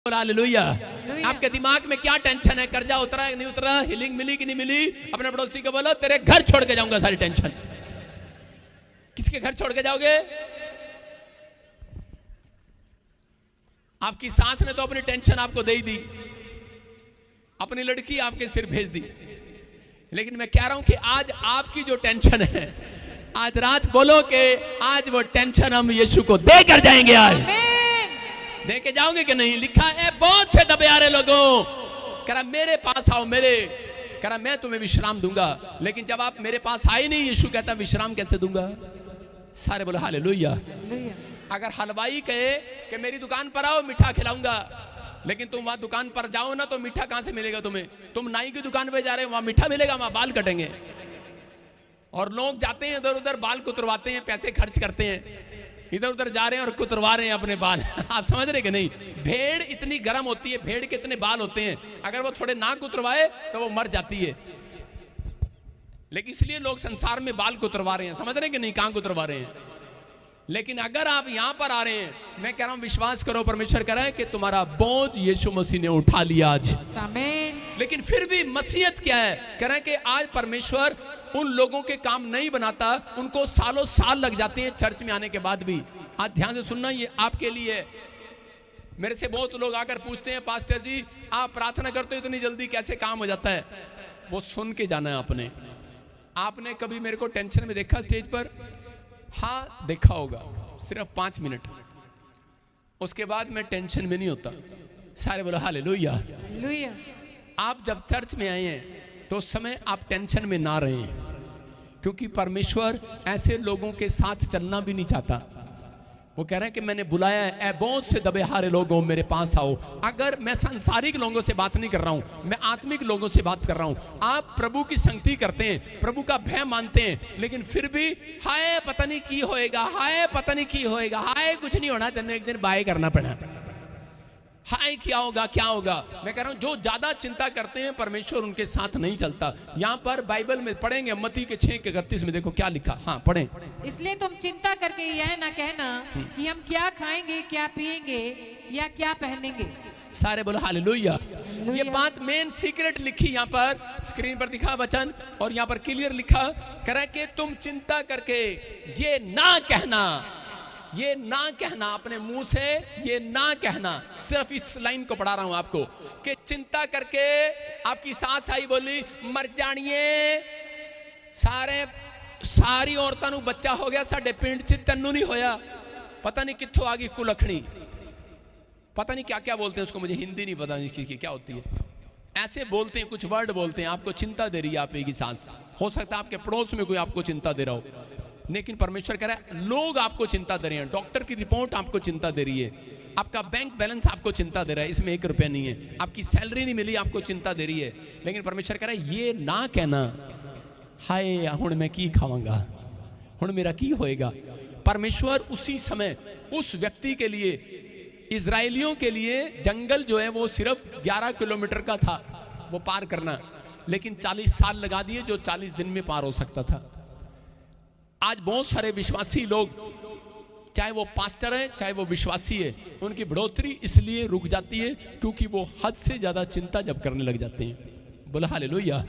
Hallelujah. आपके दिमाग में क्या टेंशन है? कर्जा उतरा नहीं उतरा, हीलिंग मिली कि नहीं मिली? अपने पड़ोसी को बोलो तेरे घर छोड़ के जाऊंगा सारी टेंशन। किसके घर छोड़ के जाओगे? आपकी सास ने तो अपनी टेंशन आपको दे ही दी, अपनी लड़की आपके सिर भेज दी, लेकिन मैं कह रहा हूं कि आज आपकी जो टेंशन है, आज रात बोलो कि आज वो टेंशन हम यीशु को देकर जाएंगे। आज दे के जाओगे कि नहीं? लिखा है बहुत से दबे आ रहे लोगों, कह रहा मेरे पास आओ, कह रहा मैं तुम्हें विश्राम दूंगा। लेकिन जब आप मेरे पास आए नहीं, यीशु कहता विश्राम कैसे दूंगा? सारे बोलो हालेलुया। अगर हलवाई कहे कि मेरी दुकान पर आओ मिठा खिलाऊंगा, लेकिन तुम वहां दुकान पर जाओ ना तो मीठा कहां से मिलेगा तुम्हें? तुम नाई की दुकान पे जा रहे हो, वहां मीठा मिलेगा? वहां बाल कटेंगे। और लोग जाते हैं इधर उधर, बाल कुतरवाते हैं, पैसे खर्च करते हैं, इधर उधर जा रहे हैं और कुतरवा रहे हैं अपने बाल। आप समझ रहे कि नहीं? भेड़ इतनी गर्म होती है, भेड़ के इतने बाल होते हैं, अगर वो थोड़े ना कुतरवाए तो वो मर जाती है। लेकिन इसलिए लोग संसार में बाल कुतरवा रहे हैं। समझ रहे कि नहीं कहां कुतरवा रहे हैं? लेकिन अगर आप यहां पर आ रहे हैं, मैं कह रहा हूं विश्वास करो, परमेश्वर कह रहा है कि तुम्हारा बोझ यीशु मसीह ने उठा लिया आज। लेकिन फिर भी मसीहत क्या है? कह रहे हैं कि आज परमेश्वर उन लोगों के काम नहीं बनाता, उनको सालों साल लग जाते हैं चर्च में आने के बाद भी। आज ध्यान से सुनना, ये आपके लिए है। मेरे से बहुत लोग आकर पूछते हैं, पास्टर जी आप प्रार्थना करते हो इतनी जल्दी कैसे काम हो जाता है? वो सुन के जाना है आपने कभी मेरे को टेंशन में देखा स्टेज पर? हाँ देखा होगा, सिर्फ 5 मिनट, उसके बाद मैं टेंशन में नहीं होता। सारे बोलो हालेलुया। आप जब चर्च में आए हैं तो उस समय आप टेंशन में ना रहें, क्योंकि परमेश्वर ऐसे लोगों के साथ चलना भी नहीं चाहता। वो कह रहे हैं कि मैंने बुलाया है, ऐ बहुत से दबे हारे लोगों मेरे पास आओ। अगर मैं सांसारिक लोगों से बात नहीं कर रहा हूं, मैं आत्मिक लोगों से बात कर रहा हूं। आप प्रभु की संगति करते हैं, प्रभु का भय मानते हैं, लेकिन फिर भी हाय पता नहीं की होएगा, हाय पता नहीं की होएगा, हाय कुछ नहीं होना, तेने एक दिन बाय करना पड़ा, हाय क्या होगा क्या होगा। मैं कह रहा हूं जो ज्यादा चिंता करते हैं परमेश्वर उनके साथ नहीं चलता। यहां पर बाइबल में पढ़ेंगे मत्ती के 6:31 में, देखो क्या लिखा। हाँ पढ़ें। इसलिए तुम चिंता करके यह ना कहना कि हम क्या खाएंगे, क्या पिएंगे या क्या पहनेंगे। सारे बोलो हालेलुया। ये बात मेन सीक्रेट लिखी यहाँ पर, स्क्रीन पर दिखा वचन, और यहाँ पर क्लियर लिखा कह रहा है कि तुम चिंता करके ये ना कहना, ये ना कहना, अपने मुंह से ये ना कहना। सिर्फ इस लाइन को पढ़ा रहा हूं आपको कि चिंता करके आपकी सास आई बोली मर जानिए, सारी औरतां नूं बच्चा हो गया, साडे पिंड च तन्नू नहीं होया। पता नहीं कित्थों आ गई कुलखणी, पता नहीं क्या क्या बोलते हैं उसको, मुझे हिंदी नहीं पता इस चीज की क्या होती है। ऐसे बोलते हैं, कुछ वर्ड बोलते हैं, आपको चिंता दे रही है आपकी सास। हो सकता है आपके पड़ोस में कोई आपको चिंता दे रहा हो, लेकिन परमेश्वर कह रहा है लोग आपको चिंता दे रहे हैं। डॉक्टर की रिपोर्ट आपको चिंता दे रही है, आपका बैंक बैलेंस आपको चिंता दे रहा है, इसमें 1 रुपया नहीं है, आपकी सैलरी नहीं मिली आपको चिंता दे रही है। लेकिन परमेश्वर कह रहा है ये ना कहना हाय हुण मैं की खावांगा, हुण मेरा की होएगा। परमेश्वर उसी समय उस व्यक्ति के लिए, इजराइलियों के लिए जंगल जो है वो सिर्फ 11 किलोमीटर का था वो पार करना, लेकिन 40 साल लगा दिए जो 40 दिन में पार हो सकता था। आज बहुत सारे विश्वासी लोग, चाहे वो पास्टर है चाहे वो विश्वासी है, उनकी बढ़ोतरी इसलिए रुक जाती है क्योंकि वो हद से ज्यादा चिंता जब करने लग जाते हैं। बोला हालेलुया।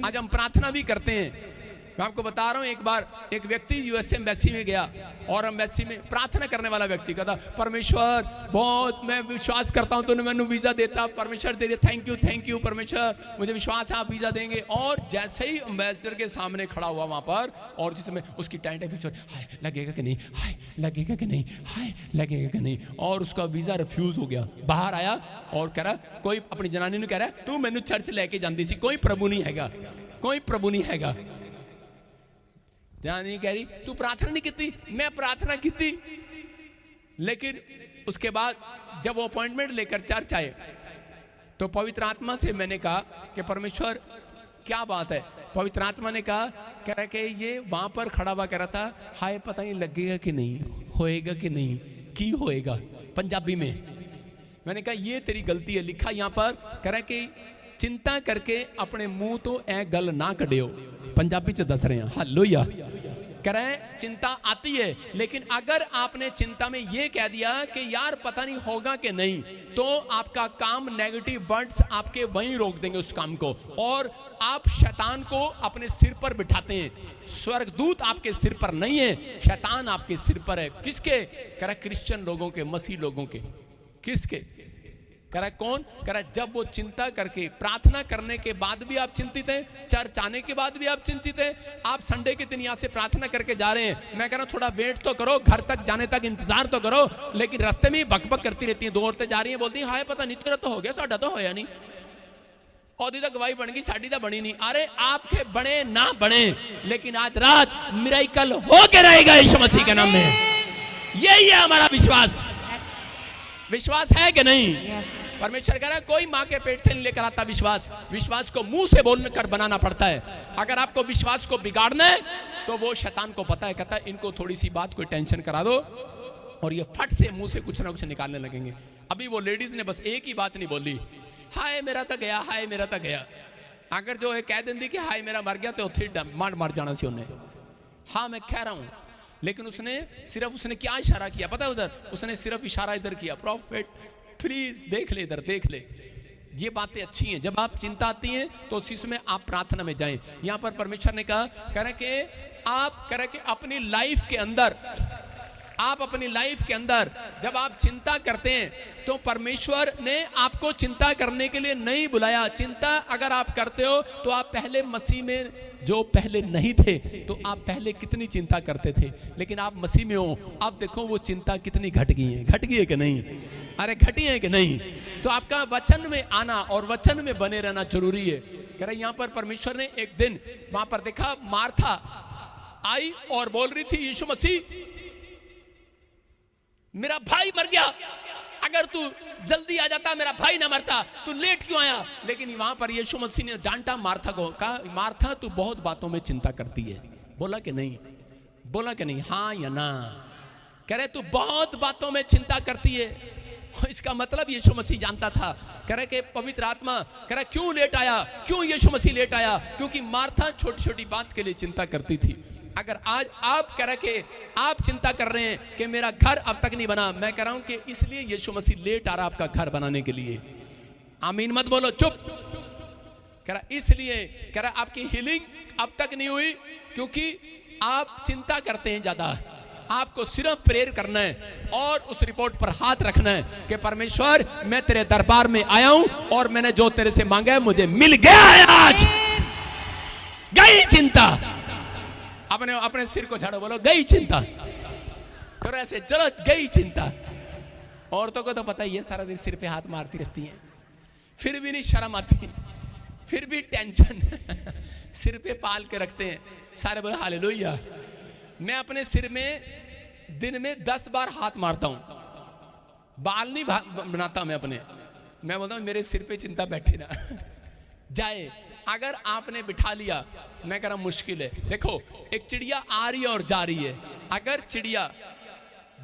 आज हम प्रार्थना भी करते हैं। मैं आपको बता रहा हूं, एक बार एक व्यक्ति यूएस एम्बेसी में गया और एम्बेसी में प्रार्थना करने वाला व्यक्ति कहता परमेश्वर बहुत मैं विश्वास करता हूं तूने मैंने वीजा देता, परमेश्वर तेरे थैंक यू परमेश्वर, मुझे विश्वास है आप वीजा देंगे। और जैसे ही एम्बेसडर के सामने खड़ा हुआ वहां पर, और जिसमें उसकी टाइम हाय लगेगा कि नहीं, हाय लगेगा कि नहीं, हाय लगेगा कि नहीं, और उसका वीजा रिफ्यूज हो गया। बाहर आया और कह रहा, कोई अपनी जनानी ने कह रहा है तू मैनू चर्च लेके जाती सी, कोई प्रभु नहीं हैगा, कोई प्रभु नहीं हैगा। जानी कह रही तू प्रार्थना नहीं की? मैं प्रार्थना की थी, लेकिन उसके बाद जब वो अपॉइंटमेंट लेकर चर्च आए तो पवित्र आत्मा से मैंने कहा कि परमेश्वर क्या बात है? पवित्र आत्मा ने कहा, कह रहा कि ये वहां पर खड़ा हुआ कह रहा था हाय पता नहीं लगेगा कि नहीं, होएगा कि नहीं, की होएगा, पंजाबी में। मैंने कहा ये तेरी गलती है। लिखा यहाँ पर कह रहा कि चिंता करके अपने मुंह तो ए गल ना कढ़ियो, पंजाबी च दस रहे हैं। हालेलुया। कह रहे हैं चिंता आती है, लेकिन अगर आपने चिंता में ये कह दिया कि यार पता नहीं होगा कि नहीं, तो आपका काम, नेगेटिव वर्ड्स आपके वहीं रोक देंगे उस काम को, और आप शैतान को अपने सिर पर बिठाते हैं। स्वर्गदूत आपके सिर पर नहीं है, शैतान आपके सिर पर है। किसके? कह रहा क्रिश्चियन लोगों के, मसीह लोगों के। किसके? कह रहा कौन? कह रहा जब वो चिंता करके, प्रार्थना करने के बाद भी आप चिंतित हैं, चर्च आने के बाद भी आप चिंतित हैं, आप संडे के दिन यहाँ से प्रार्थना करके जा रहे हैं, मैं कह रहा हूँ थोड़ा वेट तो करो, घर तक जाने तक इंतजार तो करो, लेकिन रास्ते में बकबक करती रहती हैं। 2 औरतें जा रही हैं, बोलती हैं हाय पता नहीं तेरा तो हो गया, साडा तो होया नहीं, औदी तो गवाही बन गई, साड़ी तो बनी नहीं। अरे आपके बने ना बने, लेकिन आज रात मिरेकल होके रहेगा यीशु मसीह के नाम में। यही है हमारा विश्वास। विश्वास है कि नहीं? परमेश्वर कह रहा है कोई माँ के पेट से नहीं लेकर आता विश्वास, विश्वास को मुंह से बोलकर बनाना पड़ता है। अगर आपको विश्वास को बिगाड़ना है तो वो शैतान को पता है, कहता है इनको थोड़ी सी बात को टेंशन करा दो और ये फट से मुंह से कुछ ना कुछ निकालने लगेंगे। अभी वो लेडीज ने बस एक ही बात नहीं बोली, हाय मेरा तो गया, हाय मेरा तो गया। अगर जो है कह देंगी कि हाय मेरा मर गया, तो फिर मार जाना सी उन्हें। हाँ मैं कह रहा हूं, लेकिन उसने क्या इशारा किया पता है? उधर उसने सिर्फ इशारा इधर किया, प्रॉफिट प्लीज देख ले, इधर देख ले। ये बातें अच्छी हैं। जब आप चिंता आती हैं तो उसी समय आप प्रार्थना में जाएं। यहां पर परमेश्वर ने कहा, कह रहे कि आप कह रहे कि अपनी लाइफ के अंदर, आप अपनी लाइफ के अंदर जब आप चिंता करते हैं तो परमेश्वर ने आपको चिंता करने के लिए नहीं बुलाया। चिंता अगर आप करते हो तो आप पहले मसीह में, जो पहले नहीं थे तो आप पहले कितनी चिंता करते थे, लेकिन आप मसीह में हो, आप देखो वो चिंता कितनी घट गई है। घट गई है कि नहीं? अरे घटी है कि नहीं? तो आपका वचन में आना और वचन में बने रहना जरूरी है। कह रहे यहाँ पर परमेश्वर ने एक दिन वहां पर देखा, मार्था आई और बोल रही थी, यीशु मसीह मेरा भाई मर गया, अगर तू जल्दी आ जाता मेरा भाई ना मरता, तू लेट क्यों आया? लेकिन वहां पर यीशु मसीह ने डांटा मार्था को, कहा मार्था तू बहुत बातों में चिंता करती है। बोला कि नहीं? बोला कि नहीं? हाँ या ना? कह रहे तू बहुत बातों में चिंता करती है। इसका मतलब यीशु मसीह जानता था। कह रहे कि पवित्र आत्मा कह रहा क्यों लेट आया, क्यों यीशु मसीह लेट आया? क्योंकि मार्था छोटी छोटी बात के लिए चिंता करती थी। अगर आज आप कह रहे कि आप चिंता कर रहे हैं कि मेरा घर अब तक नहीं बना, मैं कह रहा हूं कि इसलिए यीशु मसीह लेट आ रहा आपका घर बनाने के लिए। आमीन मत बोलो, चुप। कह रहा इसलिए, कह रहा आपकी हीलिंग अब तक नहीं हुई क्योंकि आप चिंता करते हैं ज्यादा। आपको सिर्फ प्रेयर करना है और उस रिपोर्ट पर हाथ रखना है कि परमेश्वर मैं तेरे दरबार में आया हूं और मैंने जो तेरे से मांगा है मुझे मिल गया है। आज गई चिंता। अपने अपने सिर को झाड़ो, बोलो गई चिंता। करो ऐसे, चलो गई चिंता। औरतों को तो पता ही है, सारा दिन सिर पे हाथ मारती रहती हैं, फिर भी नहीं शर्म आती, फिर भी टेंशन सिर पे पाल के रखते हैं। सारे बोले हालेलुया। मैं अपने सिर में दिन में 10 बार हाथ मारता हूं, बाल नहीं बनाता मैं अपने। मैं बोलता हूं मेरे सिर पे चिंता बैठे ना जाए। अगर आपने बिठा लिया, मैं कह रहा हूं मुश्किल है। देखो एक चिड़िया आ रही है और जा रही है, अगर चिड़िया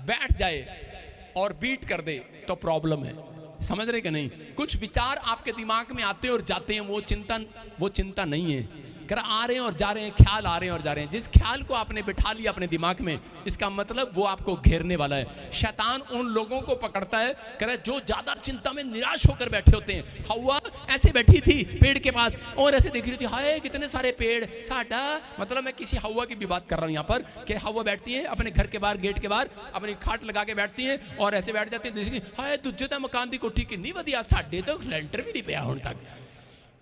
बैठ जाए और बीट कर दे तो प्रॉब्लम है। समझ रहे कि नहीं? कुछ विचार आपके दिमाग में आते हैं और जाते हैं, वो चिंता नहीं है। कह रहा आ रहे हैं और जा रहे हैं, ख्याल आ रहे हैं और जा रहे हैं। जिस ख्याल को आपने बिठा लिया अपने दिमाग में, इसका मतलब वो आपको घेरने वाला है। शैतान उन लोगों को पकड़ता है, कह रहा जो ज्यादा चिंता में निराश होकर बैठे होते हैं। हव्वा ऐसे बैठी थी पेड़ के पास और ऐसे देख रही थी, हाय कितने सारे पेड़, साडा। मतलब मैं किसी हव्वा की भी बात कर रहा हूं यहाँ पर, कि हव्वा बैठती है अपने घर के बाहर, गेट के बाहर अपनी खाट लगा के बैठती है और ऐसे बैठ जाती है, हाय दूजे तो मकान की कोठी कितनी वधिया, साडे तो लेंटर भी नहीं पिया हुण तक।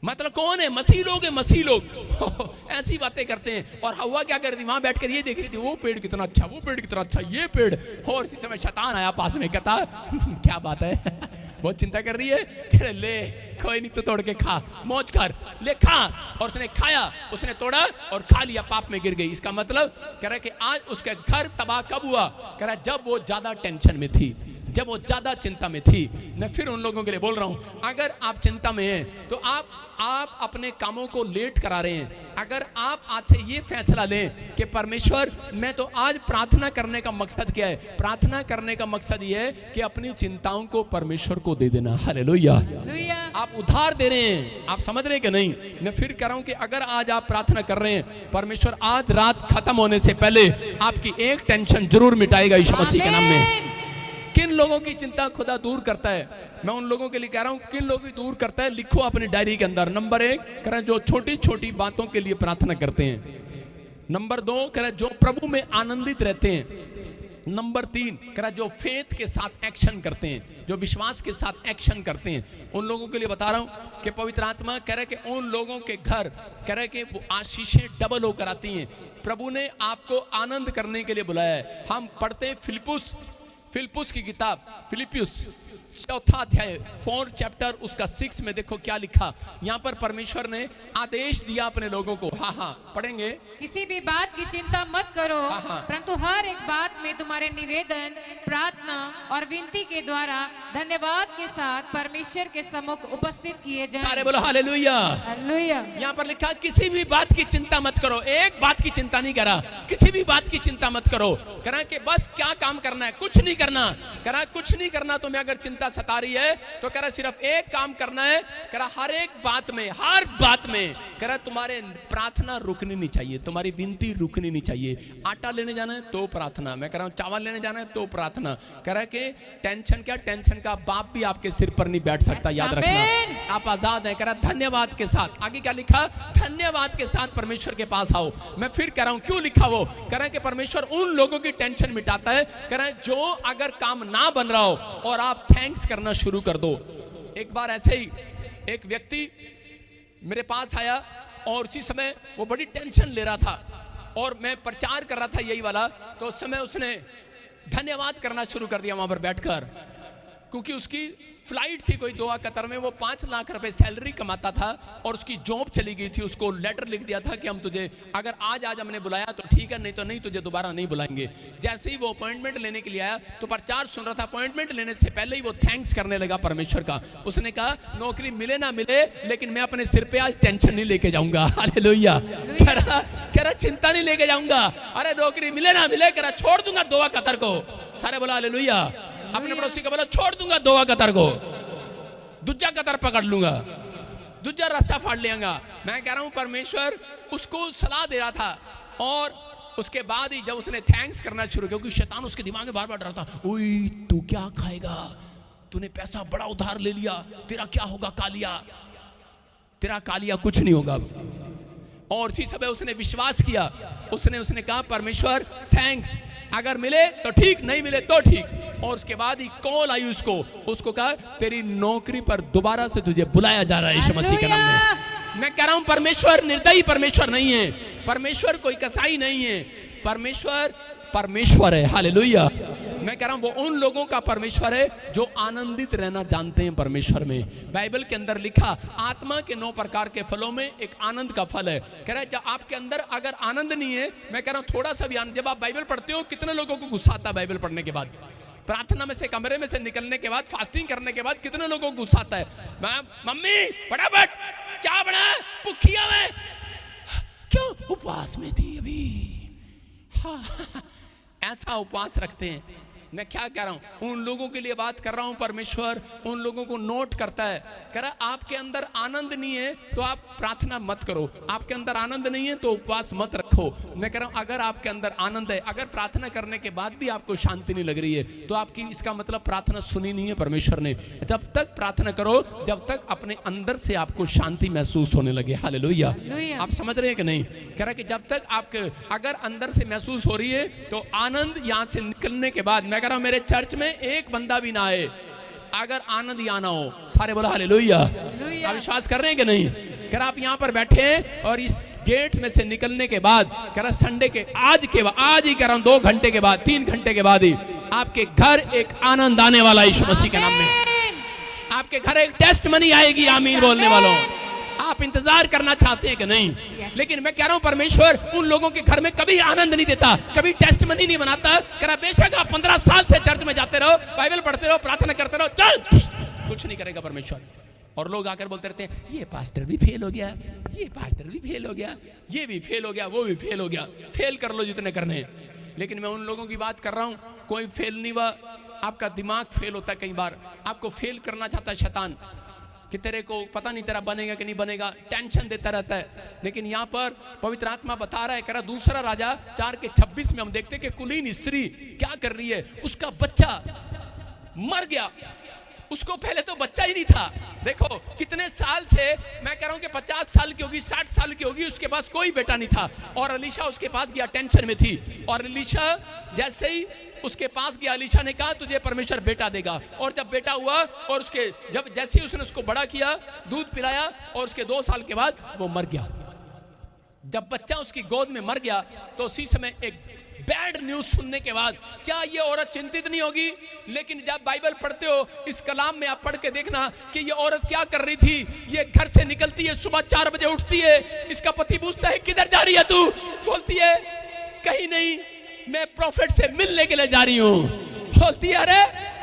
मतलब कौन है? मसीह लोग है, मसीह लोग ऐसी बातें करते हैं। और हवा क्या कर रही थी? वहां बैठकर ये देख रही थी, वो पेड़ कितना अच्छा, वो पेड़ कितना अच्छा, ये पेड़। और इसी समय शैतान आया पास में, कहता क्या बात है बहुत चिंता कर रही है। कह रहे ले कोई नहीं, तो तोड़ के खा, मौज कर, ले खा। और उसने खाया, उसने तोड़ा और खा लिया, पाप में गिर गई। इसका मतलब कह रहा कि आज उसके घर तबाह कब हुआ? कह रहा जब वो ज्यादा टेंशन में थी, जब वो ज्यादा चिंता में थी। मैं फिर उन लोगों के लिए बोल रहा हूं, अगर आप चिंता में हैं तो आप अपने कामों को लेट करा रहे हैं। अगर आप आज से ये फैसला लें कि परमेश्वर मैं तो आज प्रार्थना करने का मकसद क्या है? प्रार्थना करने का मकसद ये है कि अपनी चिंताओं को परमेश्वर को दे देना। हालेलुया। आप उधार दे रहे हैं, आप समझ रहे हैं कि नहीं? मैं फिर कह रहा हूं कि अगर आज आप प्रार्थना कर रहे हैं, परमेश्वर आज रात खत्म होने से पहले आपकी एक टेंशन जरूर मिटाएगा यीशु मसीह के नाम में। किन लोगों की चिंता खुदा दूर करता है, मैं उन लोगों के लिए कह रहा हूं, किन लोगों की दूर करता है, लिखो अपनी डायरी के अंदर। नंबर 1 कह रहा है जो छोटी छोटी बातों के लिए प्रार्थना करते हैं। नंबर 2 कह रहा है जो प्रभु में आनंदित रहते हैं। नंबर 3 कह रहा है जो फेथ के साथ एक्शन करते हैं, जो विश्वास के साथ एक्शन करते हैं। उन लोगों के लिए बता रहा हूं कि पवित्र आत्मा कह रहा है कि उन लोगों के घर कह रहा है कि वो आशीषें डबल होकर आती हैं। प्रभु ने आपको आनंद करने के लिए बुलाया है। हम पढ़ते हैं फिलिप्पुस की किताब, फिलिपियुस 4 अध्याय 4 चैप्टर उसका 6 में देखो क्या लिखा। यहाँ पर परमेश्वर ने आदेश दिया अपने लोगों को। हाँ पढ़ेंगे। किसी भी बात की चिंता मत करो, हाँ। परंतु हर एक बात में तुम्हारे निवेदन, प्रार्थना और विनती के द्वारा धन्यवाद के साथ परमेश्वर के सम्मुख उपस्थित किए जाएं। सारे बोलो हालेलुया। हालेलुया। यहाँ पर लिखा किसी भी बात की चिंता मत करो। एक बात की चिंता नहीं करा, किसी भी बात की चिंता मत करो। करा कि बस क्या काम करना है, कुछ नहीं करना। करा कुछ नहीं करना, तुम्हें अगर चिंता सता रही है तो करा सिर्फ एक काम करना है। करा हर एक बात में, हर बात में करा तुम्हारे प्रार्थना रुकनी नहीं चाहिए, तुम्हारी विनती रुकनी नहीं चाहिए। आटा लेने जाना है तो प्रार्थना, मैं कह रहा हूं चावल लेने जाना है तो प्रार्थना। कह रहा कि टेंशन क्या, टेंशन का बाप भी आपके सिर पर नहीं बैठ सकता, याद रखना। आप आजाद हैं। कह रहा धन्यवाद के साथ, आगे क्या लिखा, धन्यवाद के साथ परमेश्वर के पास आओ। मैं फिर कह रहा हूं क्यों लिखा वो, कह रहा है कि परमेश्वर उन लोगों की टेंशन मिटाता है। कह रहा है जो अगर काम ना बन रहा हो और आप थैंक्स करना शुरू कर दो। एक बार ऐसे ही एक व्यक्ति मेरे पास आया और उसी समय वो बड़ी टेंशन ले रहा था और मैं प्रचार कर रहा था यही वाला। तो उस समय उसने धन्यवाद करना शुरू कर दिया वहां पर बैठकर, क्योंकि उसकी फ्लाइट थी कोई दोहा कतर में, वो 5 लाख रुपए सैलरी कमाता था और उसकी जॉब चली गई थी। उसको लेटर लिख दिया था कि हम तुझे अगर आज हमने बुलाया तो ठीक है, नहीं तो नहीं, तुझे दोबारा नहीं बुलाएंगे। जैसे ही वो अपॉइंटमेंट लेने के लिए आया तो प्रचार सुन रहा था, अपॉइंटमेंट लेने से पहले ही वो थैंक्स करने लगा परमेश्वर का। उसने कहा नौकरी मिले ना मिले लेकिन मैं अपने सिर पे आज टेंशन नहीं लेके जाऊंगा। हालेलुया। कह रहा चिंता नहीं लेके जाऊंगा। अरे नौकरी मिले ना मिले, कह रहा छोड़ दूंगा दोहा कतर को। सारे बोला हालेलुया। अपने पड़ोसी को बोला छोड़ दूंगा दोहा कतर को, दूजा कतर पकड़ लूंगा, दूजा रास्ता फाड़ लेगा। मैं कह रहा हूं परमेश्वर उसको सलाह दे रहा था और उसके बाद ही जब उसने थैंक्स करना शुरू किया, क्योंकि शैतान उसके दिमाग में बार बार डरता, ओए तू क्या खाएगा, तूने पैसा बड़ा उधार ले लिया, तेरा क्या होगा कालिया, तेरा कालिया कुछ नहीं होगा। और इसी समय उसने विश्वास किया, उसने कहा परमेश्वर थैंक्स, अगर मिले तो ठीक, नहीं मिले तो ठीक। और उसके बाद ही कॉल आई उसको कहा तेरी नौकरी पर दोबारा से तुझे बुलाया जा रहा है यीशु मसीह के नाम में। मैं कह रहा हूं परमेश्वर निर्दयी परमेश्वर नहीं है, परमेश्वर कोई कसाई नहीं है, परमेश्वर है। हालेलुया। मैं कह रहा हूं वो उन लोगों का परमेश्वर है जो आनंदित रहना जानते हैं परमेश्वर में। बाइबल के अंदर लिखा आत्मा के 9 प्रकार के फलों में एक आनंद का फल है। कह रहा है जब आपके अंदर अगर आनंद नहीं है, मैं कह रहा हूं थोड़ा सा भी आनंद, जब आप बाइबल पढ़ते हो कितने लोगों को गुस्सा आता है बाइबल पढ़ने के बाद, प्रार्थना में से कमरे में से निकलने के बाद, फास्टिंग करने के बाद कितने लोगों को गुस्सा आता है, मम्मी फटाफट चाय बना, भूखिया में क्यों, उपवास में थी अभी। हाँ, ऐसा उपवास रखते हैं। मैं क्या कह रहा हूं, उन लोगों के लिए बात कर रहा हूं। परमेश्वर उन लोगों को नोट करता है। कह रहा आपके अंदर आनंद नहीं है तो आप प्रार्थना मत करो, आपके अंदर आनंद नहीं है तो उपवास मत रखो। मैं कह रहा हूं अगर आपके अंदर आनंद है, अगर प्रार्थना करने के बाद भी आपको शांति नहीं लग रही है तो आपकी इसका मतलब प्रार्थना सुनी नहीं है परमेश्वर ने। जब तक प्रार्थना करो जब तक अपने अंदर से आपको शांति महसूस होने लगे। हालेलुया। आप समझ रहे हैं कि नहीं? कह रहा कि जब तक आपके अगर अंदर से महसूस हो रही है तो आनंद यहां से निकलने के बाद, मैं कह रहा हूं मेरे चर्च में एक बंदा भी ना आए अगर आनंद यहाँ ना हो। सारे बोला हालेलुया। आप विश्वास कर रहे हैं कि नहीं? कह रहा आप यहाँ पर बैठे हैं और इस गेट में से निकलने के बाद, कह रहा संडे के आज ही कह रहा हूं 2 घंटे के बाद, 3 घंटे के बाद ही आपके घर एक आनंद आने वाला है यीशु मसीह के नाम में। आपके घर एक टेस्ट मनी आएगी। आमीन बोलने वालों, आप इंतजार करना चाहते हैं कि नहीं? लेकिन मैं कह रहा हूं परमेश्वर उन लोगों के घर में कभी आनंद नहीं देता, कभी टेस्ट मनी नहीं बनाता। कह रहा बेशक आप 15 साल से चर्च में जाते रहो, बाइबल पढ़ते रहो, प्रार्थना करते रहो, चल कुछ नहीं करेगा परमेश्वर। और लोग आकर बोलते रहते हैं ये पास्टर भी फेल हो गया, ये पास्टर भी फेल हो गया, ये भी फेल हो गया, वो भी फेल हो गया। फेल कर लो जितने करने हैं। लेकिन मैं उन लोगों की बात कर रहा हूं कोई फेल नहीं हुआ। आपका दिमाग फेल होता है, कई बार आपको फेल करना चाहता है शैतान। कि तेरे को पता नहीं तेरा बनेगा कि नहीं बनेगा, टेंशन देता रहता है। लेकिन यहाँ पर पवित्र आत्मा बता रहा है, कह रहा दूसरा राजा 4:26 में हम देखते कि कुलीन स्त्री क्या कर रही है, उसका बच्चा मर गया। उसको पहले तो बच्चा ही नहीं था। देखो कितने साल से, मैं कह रहा हूं कि 50 साल की होगी, 60 साल की होगी, उसके पास कोई बेटा नहीं था। और अलीशा उसके पास गया, टेंशन में थी। और अलीशा जैसे ही उसके पास गया, अलीशा ने कहा तुझे परमेश्वर बेटा देगा। और जब बेटा हुआ और उसके जब जैसे ही उसने उसको बड़ा किया, दूध पिलाया, और उसके 2 साल के बाद वो मर गया। जब बच्चा उसकी गोद में मर गया तो उसी समय एक बैड न्यूज सुनने के बाद क्या ये औरत चिंतित नहीं होगी? लेकिन जब बाइबल पढ़ते हो, इस कलाम में आप पढ़ के देखना कि ये औरत क्या कर रही थी। ये घर से निकलती है, सुबह 4 बजे उठती है। इसका पति पूछता है किधर जा रही है तू? बोलती है कहीं नहीं, मैं प्रॉफिट से मिलने के लिए जा रही हूं। बोलती है अरे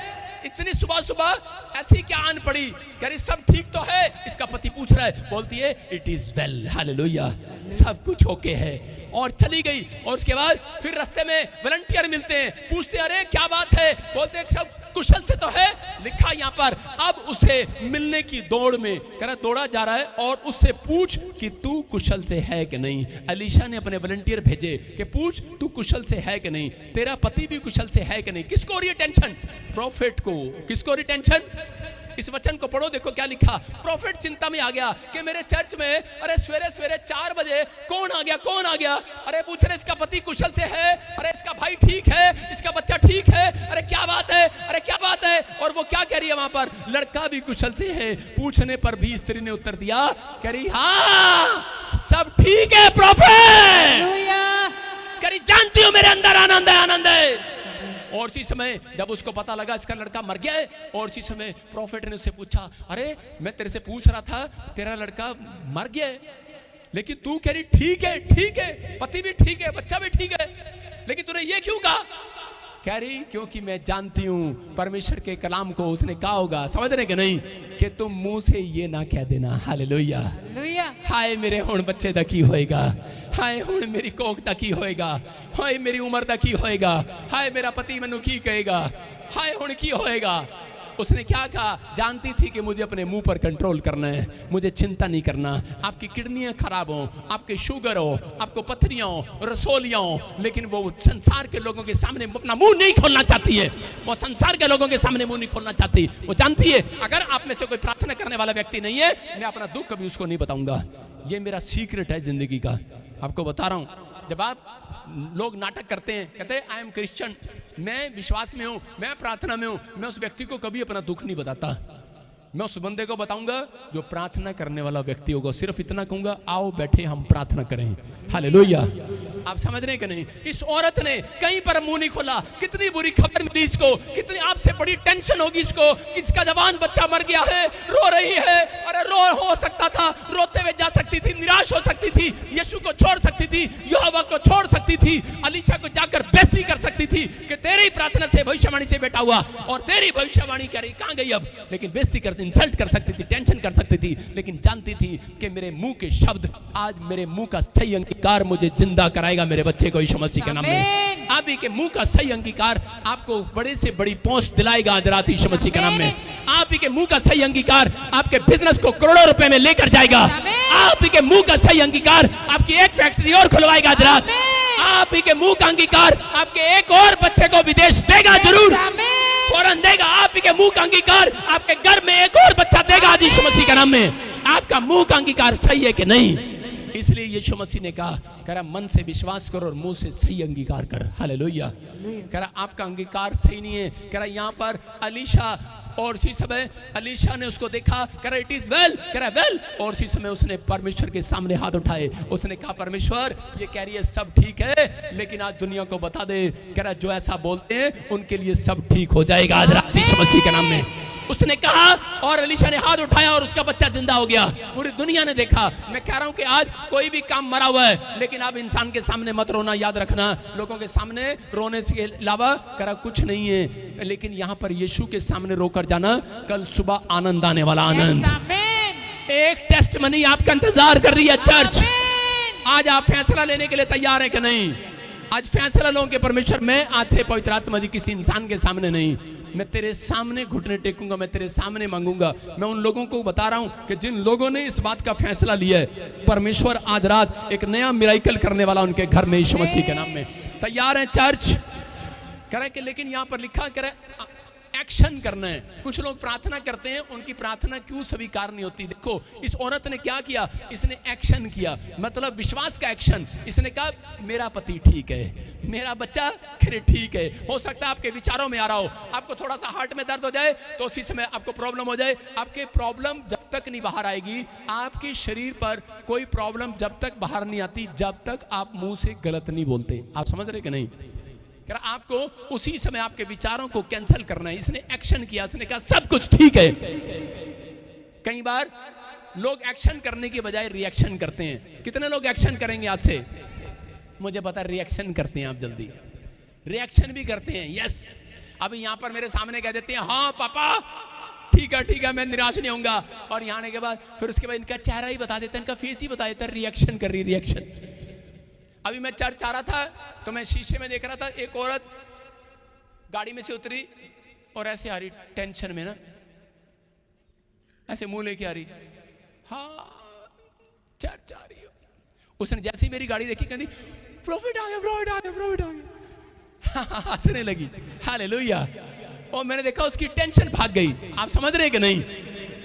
इतनी सुबह सुबह ऐसी क्या आन पड़ी? कह रही सब ठीक तो है। इसका पति पूछ रहा है, बोलती है इट इज वेल, हालेलुया, सब कुछ ओके है। और चली गई। और उसके बाद फिर रास्ते में वॉलंटियर मिलते हैं, पूछते हैं अरे क्या बात है? बोलते हैं सब कुशल से तो है। लिखा यहाँ पर अब उसे मिलने की दौड़ में कह रहा दौड़ा जा रहा है, और उससे पूछ कि तू कुशल से है कि नहीं। अलीशा ने अपने वॉलंटियर भेजे कि पूछ तू कुशल से है कि नहीं, तेरा पति भी कुशल से है कि नहीं। किसको हो रही है टेंशन? प्रॉफिट को। किसको हो रही टेंशन? इस वचन को पढ़ो, देखो क्या लिखा। प्रॉफिट चिंता में आ गया कि मेरे चर्च में अरे सवेरे सवेरे 4 बजे कौन आ गया, कौन आ गया? अरे पूछ रहे इसका पति कुशल से है, अरे इसका भाई ठीक है, इसका बच्चा ठीक है, अरे क्या बात है, अरे क्या बात है? और वो क्या कह रही है वहां पर? लड़का भी कुशल से है। पूछने पर भी स्त्री ने उत्तर दिया, कह रही हाँ सब ठीक है प्रॉफिट। कह रही जानती हूं मेरे अंदर आनंद है, आनंद है। और इसी समय जब उसको पता लगा इसका लड़का मर गया है, और इसी समय प्रॉफिट ने उससे पूछा अरे मैं तेरे से पूछ रहा था तेरा लड़का मर गया है, लेकिन तू कह रही ठीक है, ठीक है, पति भी ठीक है, बच्चा भी ठीक है, लेकिन तूने ये क्यों कहा? कह रही क्योंकि मैं जानती हूं परमेश्वर के कलाम को उसने कहा होगा, समझ रहे कि नहीं, कि तुम मुंह से ये ना कह देना। हालेलुया, हाय मेरे हुण बच्चे दा की होएगा, हाय हुण मेरी कोख दा की होएगा, हाय मेरी उम्र दा की होएगा, हाय मेरा पति मैनू की कहेगा, हाय हुण की होएगा। उसने क्या कहा? जानती थी कि मुझे अपने मुंह पर कंट्रोल करना है, मुझे चिंता नहीं करना। आपकी किडनियां खराब हो, आपके शुगर हो, आपको पथरियां हो, रसोलियां हो, लेकिन वो संसार के लोगों के सामने अपना मुंह नहीं खोलना चाहती है। वो संसार के लोगों के सामने मुंह नहीं खोलना चाहती। वो जानती है अगर आप में से कोई प्रार्थना करने वाला व्यक्ति नहीं है, मैं अपना दुख कभी उसको नहीं बताऊंगा। ये मेरा सीक्रेट है जिंदगी का, आपको बता रहा हूं। जब आप लोग नाटक करते हैं, कहते हैं आई एम क्रिश्चियन, मैं विश्वास में हूं, मैं प्रार्थना में हूं, मैं उस व्यक्ति को कभी अपना दुख नहीं बताता। मैं उस बंदे को बताऊंगा जो प्रार्थना करने वाला व्यक्ति होगा। सिर्फ इतना कहूंगा आओ बैठे हम प्रार्थना करें। हालेलुया, आप समझ रहे कि नहीं? इस औरत ने कहीं पर मुंह नहीं खोला। कितनी बुरी खबर मिली इसको, कितनी आपसे बड़ी टेंशन होगी इसको कि इसका जवान बच्चा मर गया है, रो रही है। अरे रो हो सकता था, रोते हुए जा सकती थी, निराश हो सकती थी, यीशु को छोड़ सकती थी, यहोवा को छोड़ सकती थी, अलीशा को जाकर बेइज्जती कर सकती थी कि तेरी प्रार्थना से भविष्यवाणी से बेटा हुआ, और तेरी भविष्यवाणी कह रही कहां गई अब। लेकिन बेइज्जती कर, इंसल्ट कर सकती थी, टेंशन कर सकती थी, लेकिन जानती थी कि मेरे मुंह के शब्द, आज मेरे मुंह का सही अंगीकार मुझे जिंदा कराएगा मेरे बच्चे को यीशु मसीह के नाम में। आप ही के मुंह का सही अंगीकार आपको बड़े से बड़ी पहुंच दिलाएगा आज रात यीशु मसीह के नाम में। आप ही के मुंह का सही अंगीकार आपके बिजनेस को करोड़ों रुपए में लेकर जाएगा। आप ही के मुंह का सही अंगीकार आपकी एक फैक्ट्री और खुलवाएगा आज रात। आप ही के मुंह का अंगीकार आपके एक और बच्चे को विदेश देगा, जरूर फौरन देगा। आप ही के मुंह का अंगीकार आपके घर में एक और बच्चा देगा आज यीशु मसीह के नाम में। आपका मुंह का अंगीकार सही है कि नहीं? इसलिए यीशु मसीह ने कहा, कह रहा मन से विश्वास करो और मुंह से सही अंगीकार कर। हालेलुया। कह रहा आपका अंगीकार सही नहीं है। कह रहा यहाँ पर अलीशा, और इसी समय अलीशा ने उसको देखा, कह रहा इट इज वेल, कह रहा वेल, और इसी समय उसने परमेश्वर के सामने हाथ उठाए। उसने कहा परमेश्वर ये कह रही है सब ठीक है, लेकिन आज दुनिया को बता दे, कह रहा जो ऐसा बोलते हैं उनके लिए सब ठीक हो जाएगा आज रात यीशु मसीह के नाम में। उसने कहा और अलीशा ने हाथ उठाया और उसका बच्चा जिंदा हो गया। पूरी दुनिया ने देखा। मैं कह रहा हूं कि आज कोई भी काम मरा हुआ है, लेकिन आप इंसान के सामने मत रोना, याद रखना। लोगों के सामने रोने से अलावा करा कुछ नहीं है, लेकिन यहाँ पर यीशु के सामने रोकर जाना, कल सुबह आनंद आने वाला आनंद। एक टेस्ट मनी आपका इंतजार कर रही है चर्च। आज आप फैसला लेने के लिए तैयार है कि नहीं? आज फैसला लो कि परमेश्वर मैं आज से पवित्र आत्मा जी किसी इंसान के सामने नहीं, मैं तेरे सामने घुटने टेकूंगा, मैं तेरे सामने मांगूंगा। मैं उन लोगों को बता रहा हूं कि जिन लोगों ने इस बात का फैसला लिया है, परमेश्वर आज रात एक नया मिराइकल करने वाला उनके घर में यीशु मसीह के नाम में। तैयार है चर्च? करें कि लेकिन यहां पर लिखा करे एक्शन करना है। कुछ लोग प्रार्थना करते हैं, उनकी प्रार्थना क्यों स्वीकार नहीं होती? देखो इस औरत ने क्या किया, इसने एक्शन किया, मतलब विश्वास का एक्शन। इसने कहा मेरा पति ठीक है, मेरा बच्चा खरे ठीक है। हो सकता है आपके विचारों में आ रहा हो, आपको थोड़ा सा हार्ट में दर्द हो जाए तो उसी समय आपको प्रॉब्लम हो जाए। आपके प्रॉब्लम जब तक नहीं बाहर आएगी, आपके शरीर पर कोई प्रॉब्लम जब तक बाहर नहीं आती, जब तक आप मुंह से गलत नहीं बोलते। आप समझ रहे कि नहीं? आपको उसी समय आपके विचारों को कैंसिल करना है। इसने एक्शन किया, इसने कहा सब कुछ ठीक है। कई बार लोग एक्शन करने के बजाय रिएक्शन करते हैं। कितने लोग एक्शन करेंगे आज से? मुझे पता है रिएक्शन करते हैं आप, जल्दी रिएक्शन भी करते हैं। यस, अभी यहां पर मेरे सामने कह देते हैं हाँ पापा ठीक है मैं निराश नहीं होऊंगा, और यहाँ आने के बाद फिर उसके बाद इनका चेहरा ही बता देता है, इनका फेस ही बता देता है, रिएक्शन कर रही, रिएक्शन। अभी मैं चर्च आ रहा था तो मैं शीशे में देख रहा था, एक औरत गाड़ी में से उतरी और ऐसे आ रही टेंशन में ना, ऐसे मुंह लेके आ रही, हाँ चर्च आ रही हो। उसने जैसे ही मेरी गाड़ी देखी कहती प्रॉफिट आ गया, प्रॉफिट आ गया, प्रॉफिट आ गया, हंसने लगी। हालेलुया। और मैंने देखा उसकी टेंशन भाग गई। आप समझ रहे कि नहीं?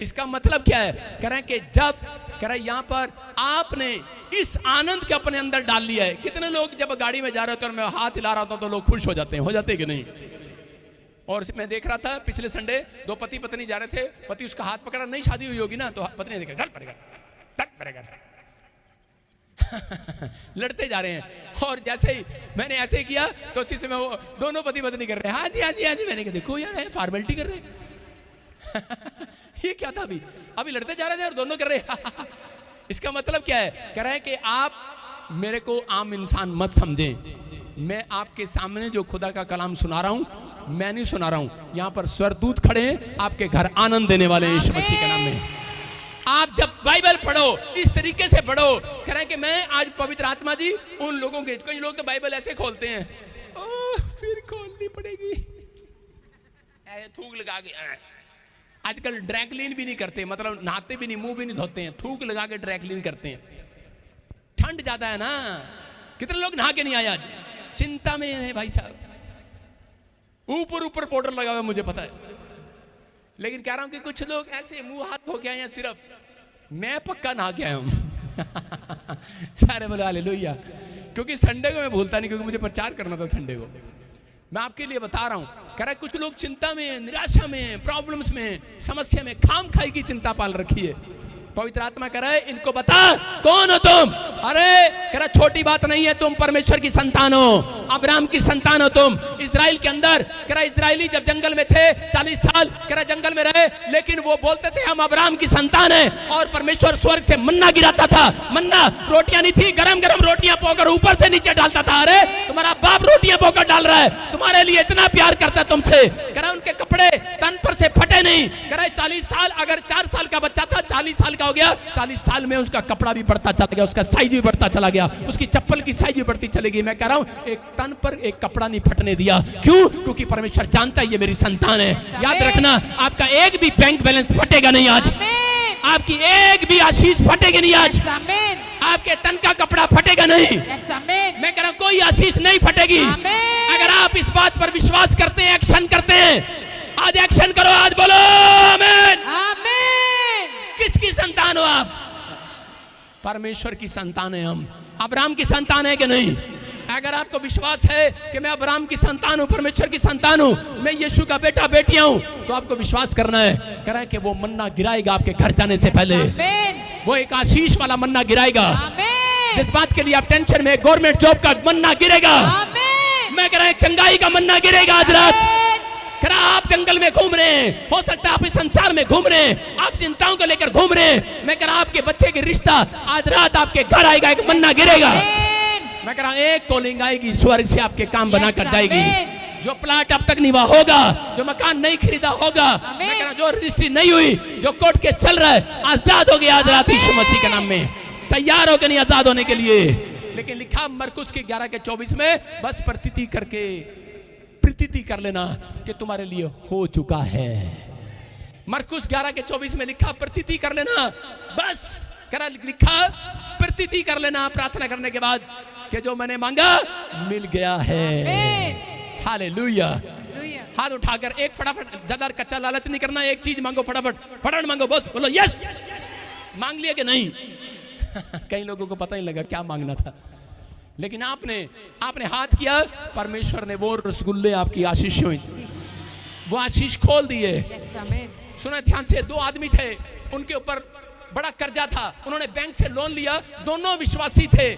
इसका मतलब क्या है? कह रहे हैं कि जब कह रहे यहाँ पर आपने इस आनंद के अपने अंदर डाल लिया है। कितने लोग जब गाड़ी में जा रहे होते हैं और मैं हाथ हिला रहा होता हूं तो लोग खुश हो जाते हैं कि नहीं? और मैं देख रहा था पिछले संडे दो पति पत्नी जा रहे थे, पति उसका हाथ पकड़ा, नहीं शादी हुई होगी ना, तो पत्नी ने देखा चल पड़ेगा लड़ते जा रहे हैं। और जैसे ही मैंने ऐसे किया तो उसी समय वो दोनों पति पत्नी कर रहे हैं हाँ जी हाँ जी हाँ जी। मैंने कहा देखो यार फॉर्मेलिटी कर रहे हैं ये क्या था? अभी लड़ते जा रहे थे और दोनों कर रहे हैं इसका मतलब क्या है? कह रहे हैं कि आप मेरे को आम इंसान मत समझें। मैं आपके सामने जो खुदा का कलाम सुना रहा हूं, मैं नहीं सुना रहा हूं। यहां पर स्वर्गदूत खड़े हैं, आपके घर आनंद देने वाले यीशु मसीह के नाम में। आप जब बाइबल पढ़ो इस तरीके से पढ़ो। कह रहे हैं कि मैं आज पवित्र आत्मा जी उन लोगों के, कई लोग तो बाइबल ऐसे खोलते हैं, फिर खोलनी पड़ेगी, ऐसे थूक लगा के। आजकल ड्राई क्लीन भी नहीं करते, मतलब नहाते भी नहीं, मुंह भी नहीं धोते हैं, थूक लगा के ड्राई क्लीन करते हैं। ठंड ज्यादा है ना, कितने लोग नहा के नहीं आए आज? चिंता में है भाई साहब, ऊपर पाउडर लगा हुआ मुझे पता है, लेकिन कह रहा हूं कि कुछ लोग ऐसे मुंह हाथ धो के आए हैं सिर्फ। मैं पक्का नहा के आया हूं सारे बोले हालेलुया, क्योंकि संडे को मैं भूलता नहीं, क्योंकि मुझे प्रचार करना था संडे को। मैं आपके लिए बता रहा हूं, कह रहा है कुछ लोग चिंता में, निराशा में, प्रॉब्लम्स में, समस्या में खाम खाई की चिंता पाल रखी है। पवित्र आत्मा कह रहा है इनको बता कौन हो तुम? अरे कह रहा छोटी बात नहीं है, तुम परमेश्वर की संतान हो, अब्राहम की संतान हो तुम। इजराइल के अंदर कह रहा इजराइली जब जंगल में थे 40 साल कह रहा जंगल में रहे, लेकिन वो बोलते थे हम अब्राहम की संतान है। और परमेश्वर स्वर्ग से मन्ना गिराता था, मन्ना रोटियां नहीं थी, गरम गरम रोटियां पोकर ऊपर से नीचे डालता था। अरे तुम्हारा बाप रोटियां पोकर डाल रहा है, तुम्हारे लिए इतना प्यार करता है तुमसे। कह रहा उनके कपड़े तन पर से फटे नहीं। कह रहा 40 साल, अगर 4 साल का बच्चा था 40 साल का हो गया, 40 साल में उसका कपड़ा भी बढ़ता चला गया, उसका साइज भी बढ़ता चला गया, उसकी चप्पल की साइज भी बढ़ती चलेगी। मैं कह रहा हूं एक तन पर एक कपड़ा नहीं फटने दिया। क्यों? क्योंकि परमेश्वर जानता है ये मेरी संतान है। याद रखना आपका एक भी बैंक बैलेंस फटेगा नहीं आज, आपकी एक भी आशीष फटेगी नहीं आज, आपके तन का कपड़ा फटेगा नहीं। मैं कह रहा हूं कोई आशीष नहीं फटेगी। अगर आप इस बात पर विश्वास करते हैं, एक्शन करते हैं, आज एक्शन करो, आज बोलो आमीन। किसकी संतान हो आप? परमेश्वर की संतान है हम। अब्राहम की संतान है कि नहीं? अगर आपको विश्वास है कि मैं अब्राहम की संतान हूं, परमेश्वर की संतान हूं, मैं यीशु का बेटा बेटियां हूं, तो आपको विश्वास करना है। कह रहा है कि वो मन्ना गिराएगा आपके घर जाने से पहले, वो एक आशीष वाला मन्ना गिराएगा। जिस बात के लिए आप टेंशन में, गवर्नमेंट जॉब का मन्ना गिरेगा। मैं कह रहा हूं चंगाई का मन्ना गिरेगा आज रात। कह रहा आप जंगल में घूम रहे हैं, हो सकता है आप इस संसार में घूम रहे हैं, आप चिंताओं को लेकर घूम रहे हैं। मैं कह रहा आपके बच्चे की रिश्ता आज रात आपके घर आएगा, एक मन्ना गिरेगा। मैं कह रहा हूं एक कॉलिंग आएगी, स्वर्ग से आपके काम बना कर जाएगी। जो प्लाट अब तक नहीं हुआ होगा, जो मकान नहीं खरीदा होगा, मैं कह रहा जो रजिस्ट्री नहीं हुई, जो कोर्ट केस चल रहा है, आजाद हो गया आज रात यीशु मसीह के नाम में। तैयार हो कि नहीं आजाद होने के लिए? लेकिन लिखा मरकुस के 11 के 24 में बस प्रतीति कर लेना कि तुम्हारे लिए हो चुका है। मरकुस 11 के 24 में लिखा प्रतीति कर लेना, बस लिखा प्रतीति कर लेना प्रार्थना करने के बाद कि जो मैंने मांगा मिल गया है। हालेलुया। हाथ उठाकर एक फटाफट, ज्यादा कच्चा लालच नहीं करना, एक चीज मांगो फटाफट मांगो, बस बोलो यस। मांग लिया कि नहीं? कई लोगों को पता ही लगा क्या मांगना था, लेकिन आपने हाथ किया, परमेश्वर ने वो रसगुल्ले आपकी आशीष हुई, वो आशीष खोल दिए। सुना ध्यान से, 2 आदमी थे, उनके ऊपर बड़ा कर्जा था, उन्होंने बैंक से लोन लिया, दोनों विश्वासी थे,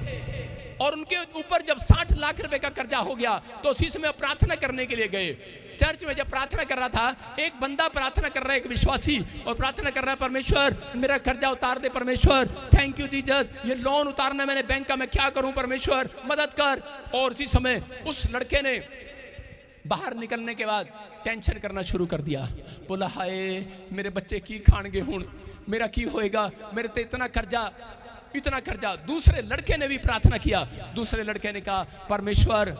और उनके ऊपर जब 60 लाख रुपए का कर्जा हो गया तो उसी समय प्रार्थना करने के लिए गए। चर्च में जब प्रार्थना कर रहा था, एक बंदा प्रार्थना कर रहा है, एक विश्वासी, और प्रार्थना कर रहा है, परमेश्वर मेरा कर्जा उतार दे, परमेश्वर थैंक यू जीसस, ये लोन उतारना मैंने बैंक का, मैं क्या करूं परमेश्वर मदद कर। और उसी समय उस लड़के ने बाहर निकलने के बाद टेंशन करना शुरू कर दिया, बोला हाय मेरे बच्चे की खाणगे हुण, मेरा की होएगा, मेरे ते इतना कर्जा। दूसरे लड़के ने भी प्रार्थना किया, दूसरे लड़के ने कहा परमेश्वर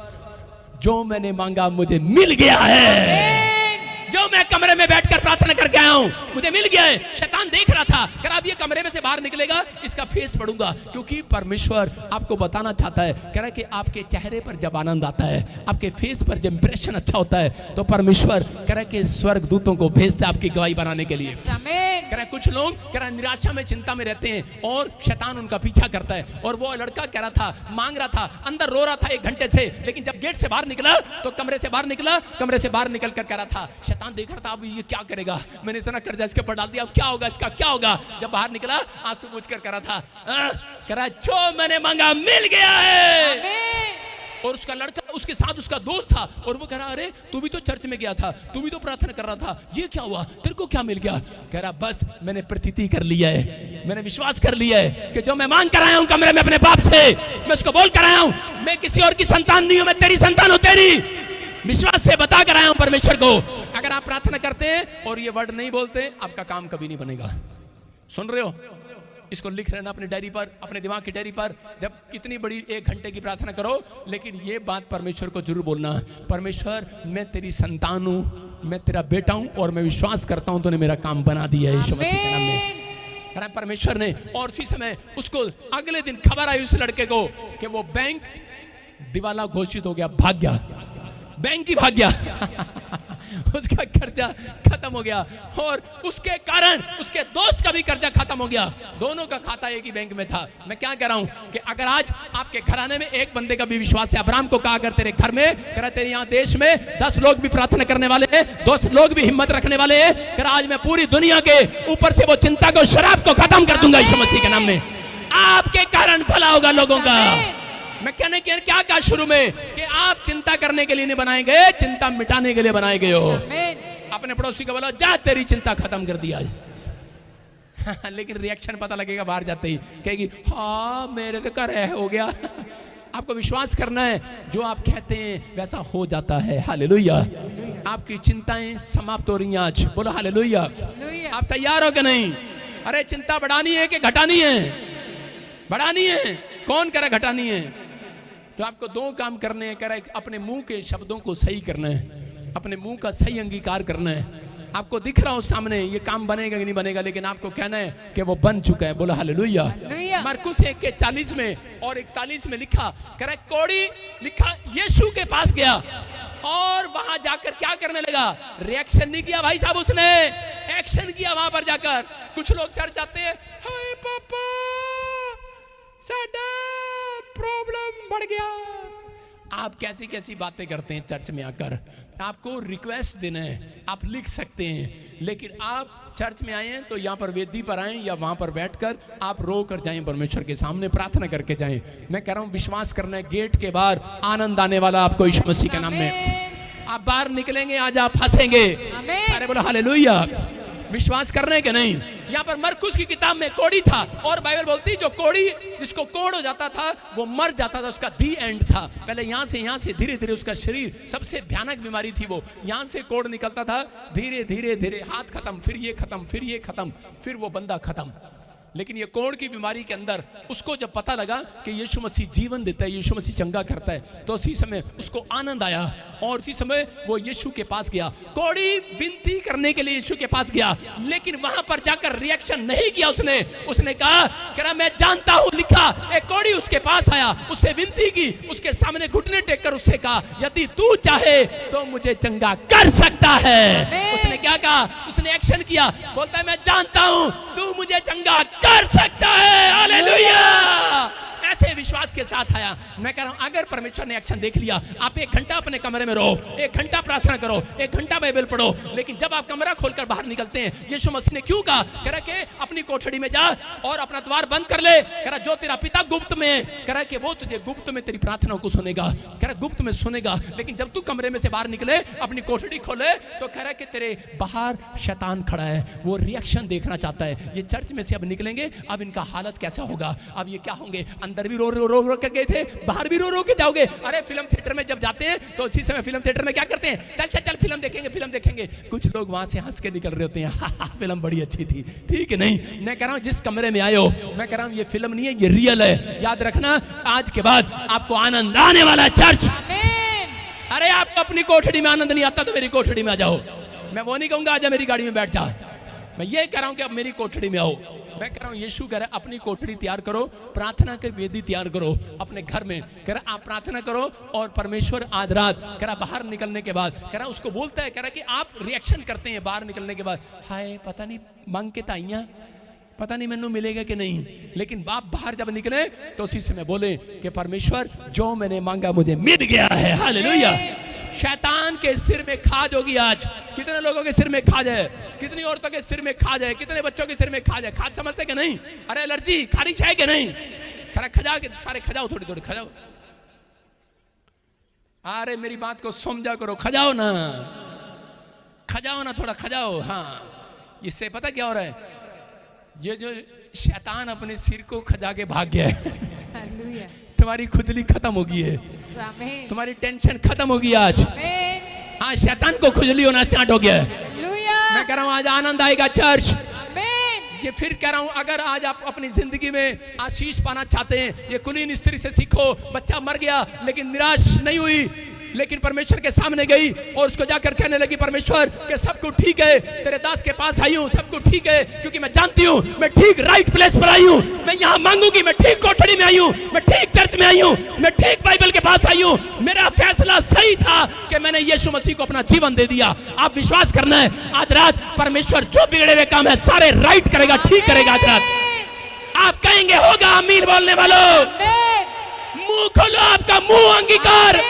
जो मैंने मांगा मुझे मिल गया है, जो मैं कमरे में बैठकर प्रार्थना करके आया हूं मुझे मिल गया है। शैतान देख रहा था, कह रहा अब ये कमरे में से बाहर निकलेगा, इसका फेस पढ़ूंगा, क्योंकि परमेश्वर आपको बताना चाहता है, कह रहा है कि आपके चेहरे पर जब आनंद आता है, आपके फेस पर जब इंप्रेशन अच्छा होता है, तो परमेश्वर कह रहा है कि स्वर्ग दूतों को भेजता है आपकी गवाही बनाने के लिए। कह रहा है कुछ लोग कह रहा है निराशा में, चिंता में रहते हैं और शैतान उनका पीछा करता है। और वो लड़का कह रहा था, मांग रहा था, अंदर रो रहा था 1 घंटे से, लेकिन जब गेट से बाहर निकला तो कमरे से बाहर निकल कर कह रहा था, शैतान देख रहा था अब ये क्या करेगा, मैंने इतना कर्जा इसके ऊपर डाल दिया, अब क्या होगा, इसका क्या होगा। जब बाहर निकला आंसू पोंछ कर कह रहा था, कह रहा जो मैंने मांगा मिल गया है। और उसका लड़का, उसके साथ उसका दोस्त था, और वो कह रहा अरे तू भी तो चर्च में गया था, तू भी तो प्रार्थना कर रहा था, ये क्या हुआ, तेरे को क्या मिल गया। कह रहा बस मैंने प्रतीति कर लिया है, मैंने विश्वास कर लिया है कि जो मैं मांग कर आया हूं कमरे में अपने बाप से, मैं उसको बोल कर आया हूं, मैं किसी और की संतान नहीं हूं, मैं तेरी संतान हूं, तेरी विश्वास से बता कर आया हूं परमेश्वर को। अगर आप प्रार्थना करते हैं और ये वर्ड नहीं बोलते, आपका काम कभी नहीं बनेगा। सुन रहे हो? इसको लिख लेना अपनी डायरी पर, अपने दिमाग की डायरी पर, जब कितनी बड़ी 1 घंटे की प्रार्थना करो, लेकिन ये बात परमेश्वर को जरूर बोलना, परमेश्वर मैं तेरी संतान हूं, मैं तेरा बेटा हूं, और मैं विश्वास करता हूं तूने मेरा काम बना दिया है यीशु मसीह के नाम में। परमेश्वर ने, और उसी समय उसको अगले दिन खबर आई उस लड़के को कि वो बैंक दिवाला घोषित हो गया, भाग गया, बैंक ही भाग गया। उसका कर्जा खत्म हो गया, और उसके कारण उसके दोस्त का भी कर्जा खत्म हो गया, दोनों का खाता एक ही बैंक में था। मैं क्या कह रहा हूं कि अगर आज आपके घराने में एक बंदे का भी विश्वास है, अब्राहम को कहा अगर तेरे घर में, कह तेरे यहाँ देश में 10 लोग भी प्रार्थना करने वाले हैं, 10 लोग भी हिम्मत रखने वाले हैं, कह आज मैं पूरी दुनिया के ऊपर से वो चिंता को, शराब को खत्म कर दूंगा यीशु मसीह के नाम में। आपके कारण भला होगा लोगों का। मैं कहने क्या कहा शुरू में कि आप चिंता करने के लिए नहीं बनाए गए, चिंता मिटाने के लिए बनाए गए हो। अपने पड़ोसी को बोलो जा तेरी चिंता खत्म कर दिया। लेकिन रिएक्शन पता लगेगा बाहर जाते ही, कहेगी हाँ मेरे तो घर है, हो गया। आपको विश्वास करना है, जो आप कहते हैं वैसा हो जाता है। हालेलुया। आपकी चिंताएं समाप्त हो रही हैं आज, बोलो हालेलुया। आप तैयार हो कि नहीं? अरे चिंता बढ़ानी है कि घटानी है? बढ़ानी है। कौन कह रहा घटानी है? तो आपको 2 काम करने हैं। कह रहा है अपने मुंह के शब्दों को सही करना है, अपने मुंह का सही अंगीकार करना है। आपको दिख रहा हो सामने ये काम बनेगा कि नहीं बनेगा, लेकिन आपको कहना है कि वो बन चुका है। बोला हालेलुया। मरकुस 1:40 में और 41 में लिखा, कह रहा है कोढ़ी लिखा यीशु के पास गया और वहां जाकर क्या करने लगा? रिएक्शन नहीं किया भाई साहब, उसने एक्शन किया वहां पर जाकर। कुछ लोग चर्च जाते हैं, हाय पापा साडा प्रॉब्लम बढ़ गया। आप कैसी कैसी बातें करते हैं चर्च में आकर। आपको रिक्वेस्ट देना है, आप लिख सकते हैं, लेकिन आप चर्च में आए हैं तो यहाँ पर वेदी पर आए या वहां पर बैठकर आप रो कर जाएं, परमेश्वर के सामने प्रार्थना करके जाएं। मैं कह रहा हूं विश्वास करना है, गेट के बाहर आनंद आने वाला आपको यीशु मसीह के नाम में। आप बाहर निकलेंगे, आज आप हंसेंगे। सारे बोलो हालेलुया। विश्वास करने के नहीं। यहाँ पर मरकुस की किताब में कोढ़ी था, और बाइबल बोलती जो कोढ़ी जिसको कोढ़ हो जाता था वो मर जाता था, उसका दी एंड था। पहले यहाँ से धीरे धीरे उसका शरीर, सबसे भयानक बीमारी थी वो, यहाँ से कोढ़ निकलता था, धीरे धीरे धीरे हाथ खत्म, फिर ये खत्म, फिर ये खत्म, फिर वो बंदा खत्म। लेकिन ये कोढ़ की बीमारी के अंदर उसको जब पता लगा कि यीशु मसीह जीवन देता है, यीशु मसीह चंगा करता है, तो उसी समय उसको आनंद आया और उसी समय वो यीशु के पास गया। कोढ़ी विनती करने के लिए यीशु के पास गया, लेकिन वहां पर जाकर रिएक्शन नहीं किया। उसने कहा मैं जानता हूं, लिखा। एक कोढ़ी उसके पास आया, उससे विनती की, उसके सामने घुटने टेक कर उससे कहा, यदि तू चाहे तो मुझे चंगा कर सकता है। उसने क्या कहा? उसने एक्शन किया। बोलता है मैं जानता हूं तू मुझे चंगा कर सकता है। हालेलुया। ऐसे विश्वास के साथ आया। मैं कह रहा हूं अगर परमेश्वर ने एक्शन देख लिया, आप 1 घंटा अपने कमरे में रहो, 1 घंटा प्रार्थना करो, 1 घंटा बाइबल पढ़ो, लेकिन जब आप कमरा खोलकर बाहर निकलते हैं, यीशु मसीह ने क्यों कहा? कह रहा कि अपनी कोठड़ी में जा और अपना द्वार बंद कर ले। कह रहा जो तेरा पिता गुप्त में, कह रहा कि वो तुझे गुप्त में तेरी प्रार्थनाओं को सुनेगा। कह रहा गुप्त में सुनेगा, लेकिन जब तू कमरे में से बाहर निकले, अपनी कोठड़ी खोले, तो कह रहा कि तेरे बाहर शैतान खड़ा है, वो रिएक्शन देखना चाहता है। ये चर्च में से अब निकलेंगे, अब इनका हालत कैसा होगा, अब ये क्या होंगे? अंदर भी रो रो के गए थे, बाहर भी रो के जाओगे। अरे फिल्म थिएटर में जब जाते हैं तो उसी समय फिल्म थिएटर में क्या करते हैं? चल फिल्म देखेंगे। कुछ लोग वहां से हंस के निकल रहे होते हैं, फिल्म बड़ी अच्छी थी। ठीक है, नहीं, मैं कह रहा हूं जिस कमरे में आए हो, मैं कह रहा हूं ये फिल्म नहीं है, ये रियल है। याद रखना, आज के बाद आपको आनंद आने वाला है। चर्च, अरे आपको अपनी कोठड़ी में आनंद नहीं आता तो मेरी कोठड़ी में आ जाओ। मैं वो नहीं कहूंगा आजा मेरी गाड़ी में बैठ जा, मैं ये कह रहा हूं कि अब मेरी कोठड़ी में आओ। मैं कह रहा हूं यीशु कह रहा है अपनी कोठड़ी तैयार करो, प्रार्थना की वेदी तैयार करो अपने घर में। कह रहा आप प्रार्थना करो और परमेश्वर आज रात, कह रहा बाहर निकलने के बाद, कह रहा उसको बोलता है, कह रहा कि आप रिएक्शन करते हैं बाहर निकलने के बाद, हाय पता नहीं मांग के ताइयां, पता नहीं मैनू मिलेगा कि नहीं। लेकिन बाप बाहर जब निकले तो उसी समय बोले कि परमेश्वर जो मैंने मांगा मुझे मिल गया है। हालेलुया। शैतान के सिर में खाज होगी आज। कितने लोगों के सिर में खाज है, कितनी औरतों के सिर में खाज है, कितने बच्चों के सिर में खाज है। खाज समझते कि नहीं? अरे एलर्जी, खारिश है कि नहीं? खजाओ के सारे, खजाओ थोड़ी खजाओ। अरे मेरी बात को समझा करो, खजाओ ना थोड़ा खजाओ। हाँ, इससे पता क्या हो रहा है? ये जो शैतान अपने सिर को खजा के भाग गया है, तुम्हारी खुजली खत्म होगी है, तुम्हारी टेंशन खत्म होगी आज। हाँ, शैतान को खुजली होना स्टार्ट हो गया है। मैं कह रहा हूँ आज आनंद आएगा चर्च। ये फिर कह रहा हूँ, अगर आज आप अपनी जिंदगी में आशीष पाना चाहते हैं, ये कुलीन स्त्री से सीखो। बच्चा मर गया लेकिन निराश नहीं हुई, लेकिन परमेश्वर के सामने गई और उसको जाकर कहने लगी, परमेश्वर के सब कुछ ठीक है, तेरे दास के पास आई हूँ, सब कुछ ठीक है, क्योंकि मैं जानती हूँ मैं ठीक राइट प्लेस पर आई हूँ, मैं यहाँ मांगूंगी, मैं ठीक कोठड़ी में आई हूँ, मैं ठीक चर्च में आई हूँ, मैं ठीक बाइबल के पास आई हूँ। मेरा फैसला सही था कि मैंने यीशु मसीह को अपना जीवन दे दिया। आप विश्वास करना है, आज रात परमेश्वर जो बिगड़े हुए काम है सारे राइट करेगा, ठीक करेगा। आज रात आप कहेंगे होगा, आमीन बोलने वालों। मुंह खोलो, आपका मुंह अंगीकार,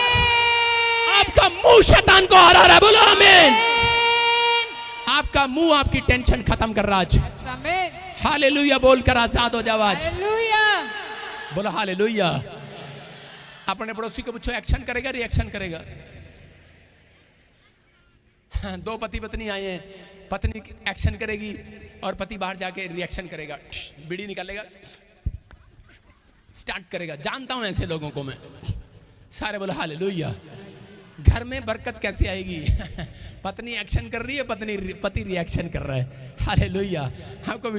आपका मुंह शैतान को हरा रहा है। बोलो आमीन। आपका मुंह आपकी टेंशन खत्म कर रहा है। हालेलुया बोलकर आजाद हो जाओ आज। बोलो हालेलुया। अपने पड़ोसी को पूछो एक्शन करेगा रिएक्शन करेगा? हाँ, 2 पति पत्नी आए हैं, पत्नी एक्शन करेगी और पति बाहर जाके रिएक्शन करेगा, बीड़ी निकालेगा, स्टार्ट करेगा। जानता हूं ऐसे लोगों को मैं। सारे बोलो हालेलुया। घर में बरकत कैसे आएगी? पत्नी एक्शन कर रही है, पति रिएक्शन कर रहा है। हालेलुया। आपको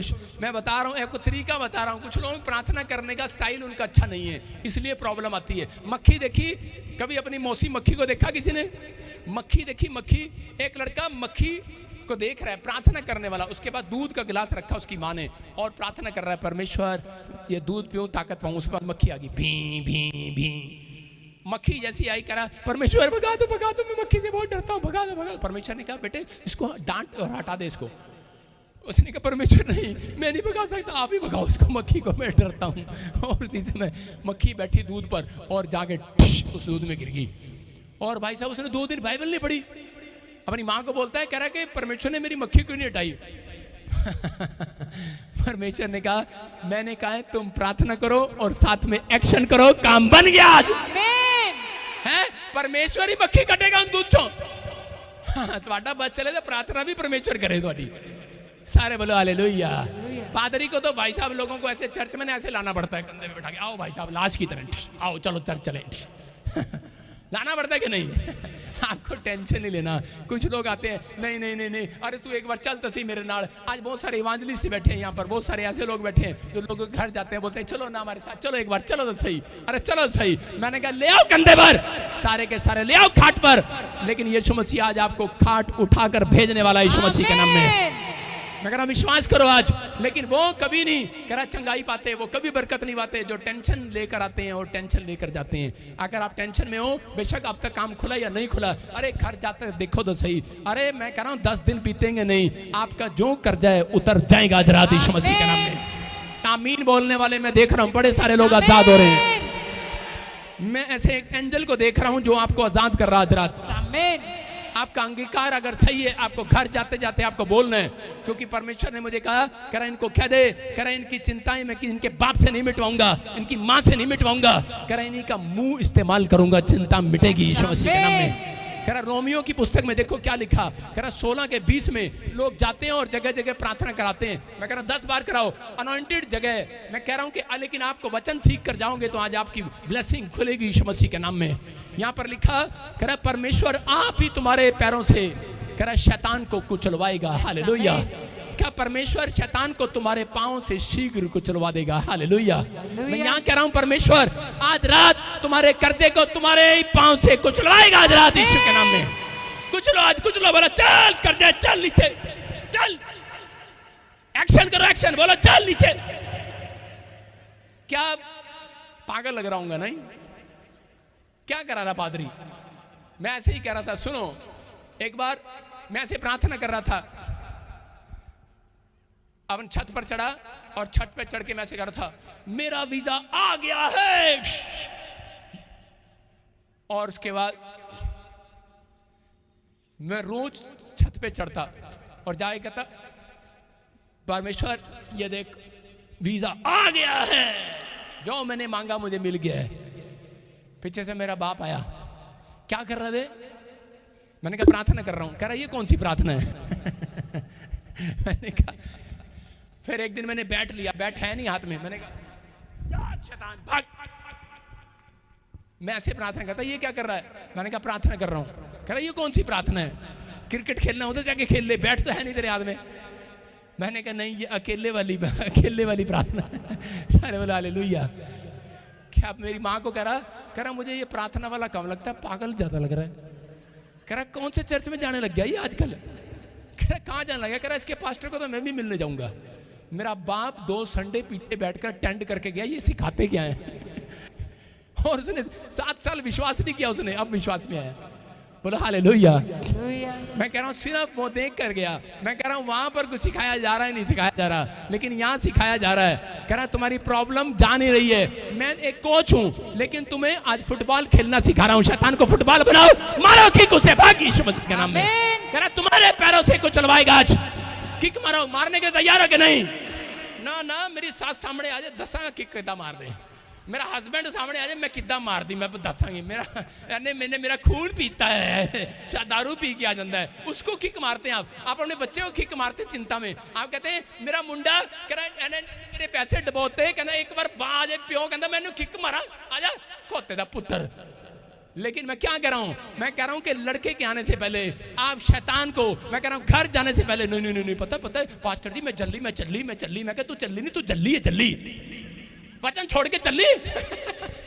मैं बता रहा हूँ, आपको तरीका बता रहा हूँ। कुछ लोग प्रार्थना करने का स्टाइल उनका अच्छा नहीं है, इसलिए प्रॉब्लम आती है। मक्खी देखी कभी? अपनी मौसी मक्खी को देखा किसी ने? मक्खी देखी? मक्खी, एक लड़का मक्खी को देख रहा है, प्रार्थना करने वाला। उसके बाद दूध का गिलास रखा उसकी माँ ने और प्रार्थना कर रहा है, परमेश्वर ये दूध पीऊं, ताकत पाऊं। उसके बाद मक्खी आ गई, भी भी भी। मक्खी जैसी आई, करा परमेश्वर भगा दो, मैं मक्खी से बहुत डरता हूँ, भगा दो। परमेश्वर ने कहा बेटे इसको डांट और हटा दे इसको। उसने कहा परमेश्वर नहीं, मैं नहीं भगा सकता, आप ही भगाओ इसको, मक्खी को, मैं डरता हूँ। और इसी समय मक्खी बैठी दूध पर और जाके उस दूध में गिर गई। और भाई साहब उसने 2 दिन बाइबल नहीं पढ़ी। अपनी माँ को बोलता है, कह रहा है कि परमेश्वर ने मेरी मक्खी क्यों नहीं हटाई? परमेश्वर ने कहा, मैंने कहा है तुम प्रार्थना करो और साथ में एक्शन करो, काम बन गया आज। है परमेश्वर ही मक्खी कटेगा उन दूध चो। ਤੁਹਾਡਾ बच चले तो प्रार्थना भी परमेश्वर करे ਤੁਹਾਡੀ। सारे बोलो हालेलुया। पादरी को तो भाई साहब लोगों को ऐसे चर्च में ऐसे लाना पड़ता है, कंधे में बैठा के, आओ भाई साहब लाश की तरह, आओ चलो चर्च चले। लाना पड़ता है कि नहीं? आपको टेंशन नहीं लेना। कुछ लोग आते हैं, नहीं नहीं नहीं नहीं, अरे तू एक बार चल तो सही मेरे नाल। आज बहुत सारे इवांजलिस्ट बैठे हैं यहाँ पर, बहुत सारे ऐसे लोग बैठे हैं जो लोग घर जाते हैं, बोलते हैं चलो ना हमारे साथ, चलो एक बार, चलो तो सही, अरे चलो सही। मैंने कहा ले आओ कंधे पर, सारे के सारे ले आओ खाट पर। लेकिन यीशु मसीह आज आपको खाट उठाकर भेजने वाला, यीशु मसीह के नाम में। मैं कह रहा विश्वास करो आज। लेकिन वो कभी नहीं कह रहा चंगाई पाते, वो कभी बरकत नहीं पाते। जो टेंशन लेकर आते हैं और टेंशन लेकर जाते हैं। अगर आप टेंशन में हो, बेशक अब तक काम खुला या नहीं खुला, अरे घर जाते देखो तो सही। अरे मैं कह रहा हूँ 10 दिन बीतेंगे नहीं, आपका जो कर्जा है उतर जाएगा आज रात यीशु मसीह के नाम में। आमीन बोलने वाले मैं देख रहा हूँ बड़े सारे लोग आजाद हो रहे हैं। मैं ऐसे एक एंजल को देख रहा हूँ जो आपको आजाद कर रहा है आज रात। आपका अंगीकार अगर सही है, आपको घर जाते जाते आपको बोलना है, क्योंकि परमेश्वर ने मुझे कहा करा इनको कह दे, करा इनकी चिंताएं मैं इनके बाप से नहीं मिटवाऊंगा, इनकी माँ से नहीं मिटवाऊंगा, करा इन्हीं का मुंह इस्तेमाल करूंगा, चिंता मिटेगी यीशु मसीह के नाम में। कह रहा रोमियो की पुस्तक में देखो क्या लिखा, कह रहा 16 के 20 में लोग जाते हैं और जगह जगह प्रार्थना कराते हैं। मैं कह रहा 10 बार कराओ, अनॉइंटेड जगह। मैं कह रहा हूं कि लेकिन आपको वचन सीख कर जाओगे तो आज आपकी ब्लेसिंग खुलेगी यीशु मसीह के नाम में। यहाँ पर लिखा, कह रहा परमेश्वर आप ही तुम्हारे पैरों से कह रहा शैतान को कुचलवाएगा। हालेलुया। क्या परमेश्वर शैतान को तुम्हारे पांव से शीघ्र कुचलवा देगा। हालेलुया। मैं यहाँ कह रहा हूँ परमेश्वर आज रात तुम्हारे कर्जे को तुम्हारे पांव से कुचलवाएगा आज रात यीशु के नाम में। कुचलो आज, कुचलो, बोलो चल कर्जे चल नीचे, चल एक्शन करो, एक्शन बोलो चल नीचे। क्या पागल लग रहा हूँ नहीं? क्या करा रहा पादरी? मैं ऐसे ही कह रहा था। सुनो, एक बार मैं ऐसे प्रार्थना कर रहा था, अपन छत पर चढ़ा और छत पर चढ़ के मैं ऐसे कर रहा था, मेरा वीजा आ गया है। और उसके बाद मैं रोज छत पे चढ़ता और जाए कहता परमेश्वर ये देख वीजा आ गया है, जो मैंने मांगा मुझे मिल गया है। पीछे से मेरा बाप आया, क्या कर रहे थे? मैंने कहा प्रार्थना कर रहा हूं। कह रहा ये कौन सी प्रार्थना है? मैंने कहा, फिर एक दिन मैंने बैट लिया, बैट है नहीं हाथ में, मैंने कहा शैतान भाग। मैं ऐसे प्रार्थना करता, ये क्या कर रहा है? मैंने कहा प्रार्थना कर रहा हूं। कह रहा ये कौन सी प्रार्थना है? क्रिकेट खेलना होता जाके खेल ले, बैट तो है नहीं तेरे हाथ में। मैंने कहा नहीं, ये अकेले वाली प्रार्थना। सारे बोले हालेलुया। क्या मेरी माँ को कह रहा मुझे ये प्रार्थना वाला कम लगता है, पागल ज्यादा लग रहा है। कह रहा कौन से चर्च में जाने लग गया ये आजकल? कह रहा कहाँ जाने लगा? कह रहा इसके पास्टर को तो मैं भी मिलने जाऊंगा। मेरा बाप 2 संडे पीछे बैठकर टेंड करके गया, ये सिखाते क्या है। और उसने 7 साल विश्वास नहीं किया, उसने अब विश्वास में आया। बोलो हालेलुया। मैं कह रहा हूँ सिर्फ वो देख कर गया। मैं कह रहा हूँ वहां पर कुछ सिखाया जा रहा है नहीं सिखाया जा रहा, लेकिन यहाँ सिखाया जा रहा है। कह रहा तुम्हारी प्रॉब्लम जा नहीं रही है, मैं एक कोच हूँ, लेकिन तुम्हें आज फुटबॉल खेलना सिखा रहा हूँ। शैतान को फुटबॉल बनाओ, मारो किक उसे, भाग यीशु मसीह के नाम में। कह रहा तुम्हारे पैरों से कुछ चलवाएगा आज, किक मारो। मारने के तैयार हो कि नहीं? ना मेरी सास सामने आ जाए, दसा किक किदा मार दे। मेरा हस्बैंड सामने आ जाए, मैं किदा मार दी, मैं दसांगी। मैंने मेरा खून पीता है, शायद दारू पी के आ जाता है, उसको किक मारते हैं आप अपने बच्चे को किक मारते चिंता में। आप कहते हैं मेरा मुंडा कह रहा मेरे पैसे डबोते, कहना एक बार बाजे प्यो कहता मैंने किक मारा, आजा खोते दा पुत्र। लेकिन मैं क्या कह रहा हूं? मैं कह रहा हूं कि लड़के के आने से पहले आप शैतान को, मैं कह रहा हूं घर जाने से पहले, नहीं पता है पास्टर जी मैं चली। मैं कह तू चली नहीं, तू जल्ली है, जल्ली वचन छोड़ के चली।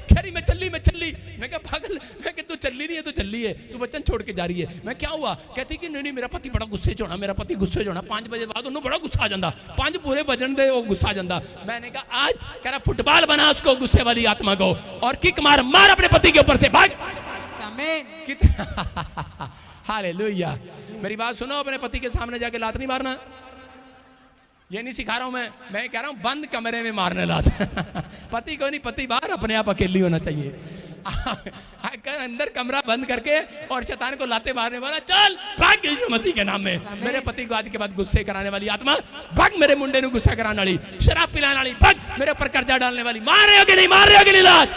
कह रही मैं चली। मैं कहा पागल, मैं कह तू चली नहीं है, तू चली है, तू वचन छोड़ के जा रही है। मैं क्या हुआ? कहती कि नहीं मेरा पति बड़ा गुस्से होना, मेरा पति गुस्से होना, 5 बजे बाद उन्होंने बड़ा गुस्सा आ जाता, 5 पूरे बजन दे वो गुस्सा आ जाता। मैंने कहा आज कह रहा फुटबॉल बना उसको, गुस्से वाली आत्मा को, और किक मार अपने पति के ऊपर से, भाग। हालेलुया। मेरी बात सुनो, अपने पति के सामने जाके लात नहीं मारना। ये नहीं सिखा रहा हूं मैं कह रहा हूं बंद कमरे में मारने लात। पति को नहीं, पति बाहर अपने आप अकेली होना चाहिए। अंदर कमरा बंद करके और शैतान को लाते मारने वाला, चल भाग यीशु मसीह के नाम में। मेरे पति को आज के बाद गुस्से कराने वाली आत्मा भाग, मेरे मुंडे को गुस्सा कराने वाली, शराब पिलाने वाली भाग, मेरे ऊपर कर्जा डालने वाली, मार रहे हो कि नहीं लात।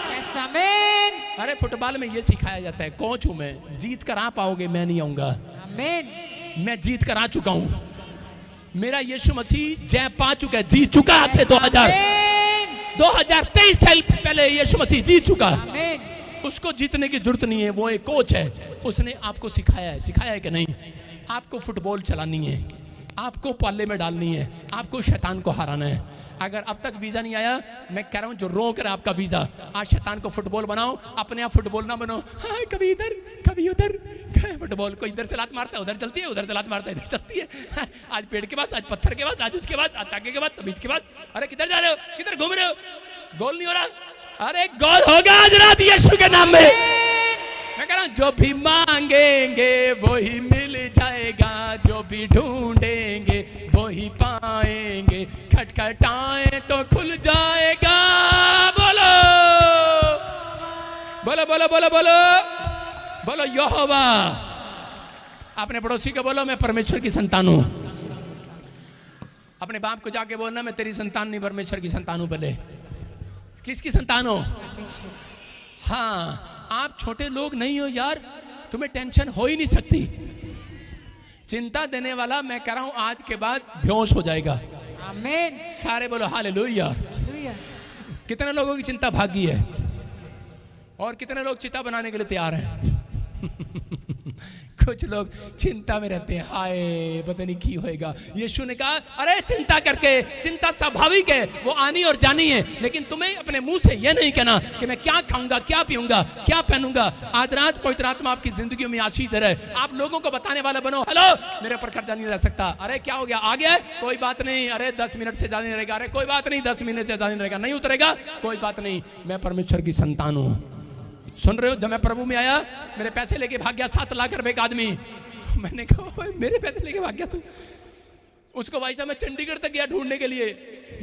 अरे फुटबॉल में ये सिखाया जाता है, कोच हूं मैं, जीत कर आ पाओगे, मैं नहीं आऊंगा। मैं जीत कर आ चुका हूं, मेरा यीशु मसीह जय पा चुका है, जीत चुका। आज से 2023 साल पहले यीशु मसीह जीत चुका। उसको जीतने की जरूरत नहीं है, वो एक कोच है, उसने आपको सिखाया है कि नहीं? आपको फुटबॉल चलानी है, आपको पाले में डालनी है, आपको शैतान को हराना है। अगर अब तक वीज़ा नहीं आया, मैं कह रहा हूँ जो रोक रहा है आपका वीज़ा, आज शैतान को फुटबॉल बनाओ, अपने आप फुटबॉल ना बनो। हाँ, कभी इधर कभी उधर, फुटबॉल को इधर से लात मारता है, उधर चलती है, उधर से लात मारता है, इधर चलती है। हाँ, आज पेड़ के पास, आज पत्थर के पास, आज उसके बाद, आज ताके के बाद, तबीज के पास। अरे किधर जा रहे हो, किधर घूम रहे हो? गोल नहीं हो रहा। अरे गोल होगा आज रात यीशु के नाम में। मैं कह रहा हूं जो भी मांगेंगे वो ही मिल जाएगा, जो भी ढूंढेंगे वो ही पाएंगे, खटखटाएं तो खुल जाएगा। बोलो बोलो बोलो बोलो बोलो बोलो यहोवा। अपने पड़ोसी को बोलो मैं परमेश्वर की संतान हूं। अपने बाप को जाके बोलना मैं तेरी संतान नहीं, परमेश्वर की संतान हूं। पहले किसकी संतान हो? हाँ, आप छोटे लोग नहीं हो यार, तुम्हें टेंशन हो ही नहीं सकती। चिंता देने वाला मैं कह रहा हूं आज के बाद बेहोश हो जाएगा। आमीन। सारे बोलो हालेलुया। कितने लोगों की चिंता भागी है और कितने लोग चिंता बनाने के लिए तैयार हैं? कुछ लोग चिंता में रहते हैं, हाय पता नहीं की होएगा। यीशु ने कहा अरे चिंता करके, चिंता स्वाभाविक है, वो आनी और जानी है, लेकिन तुम्हें अपने मुंह से यह नहीं कहना कि मैं क्या खाऊंगा, क्या पीऊंगा, क्या पहनूंगा। आज रात पवित्र आत्मा आपकी जिंदगी में आशीष दे रहा है। आप लोगों को बताने वाला बनो, हेलो मेरे पर खर्चा नहीं रह सकता। अरे क्या हो गया, आ गया, कोई बात नहीं। अरे 10 मिनट से ज्यादा नहीं रहेगा। अरे कोई बात नहीं, 10 मिनट से ज्यादा नहीं रहेगा, नहीं उतरेगा, कोई बात नहीं, मैं परमेश्वर की संतान हूँ। सुन रहे हो? जब मैं प्रभु में आया, मेरे पैसे लेके भाग गया 7 लाख रुपए का आदमी। मैंने कहा मेरे पैसे लेके भाग गया तू? उसको भाई साहब मैं चंडीगढ़ तक गया ढूंढने के लिए।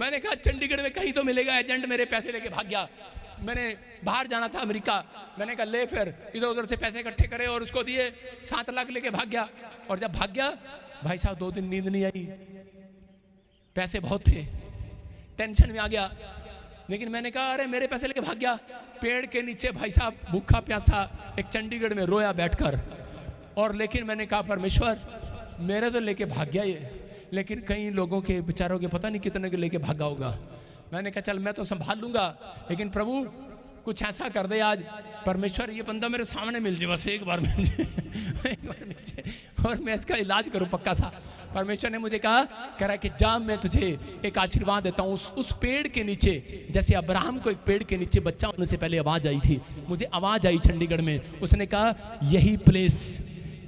मैंने कहा चंडीगढ़ में कहीं तो मिलेगा एजेंट, मेरे पैसे लेके भाग गया। मैंने बाहर जाना था अमेरिका, मैंने कहा ले, फिर इधर उधर से पैसे इकट्ठे करे और उसको दिए, 7 लाख लेके भाग गया। और जब भाग गया भाई साहब 2 दिन नींद नहीं आई, पैसे बहुत थे, टेंशन में आ गया। लेकिन मैंने कहा अरे मेरे पैसे लेके भाग गया। पेड़ के नीचे भाई साहब भूखा प्यासा एक चंडीगढ़ में रोया बैठकर। और लेकिन मैंने कहा परमेश्वर मेरे तो लेके भाग गया ये, लेकिन कई लोगों के बेचारों के पता नहीं कितने के लेके भागा होगा। मैंने कहा चल मैं तो संभाल लूंगा, लेकिन प्रभु कुछ ऐसा कर दे आज, परमेश्वर ये बंदा मेरे सामने मिल जाए, बस एक बार मिल जाए, एक बार मिल जाए और मैं इसका इलाज करूं पक्का सा। परमेश्वर ने मुझे कह रहा कि जा मैं तुझे एक आशीर्वाद देता हूँ। उस पेड़ के नीचे, जैसे अब्राहम को एक पेड़ के नीचे बच्चा होने से पहले आवाज आई थी, मुझे आवाज आई चंडीगढ़ में, उसने कहा यही प्लेस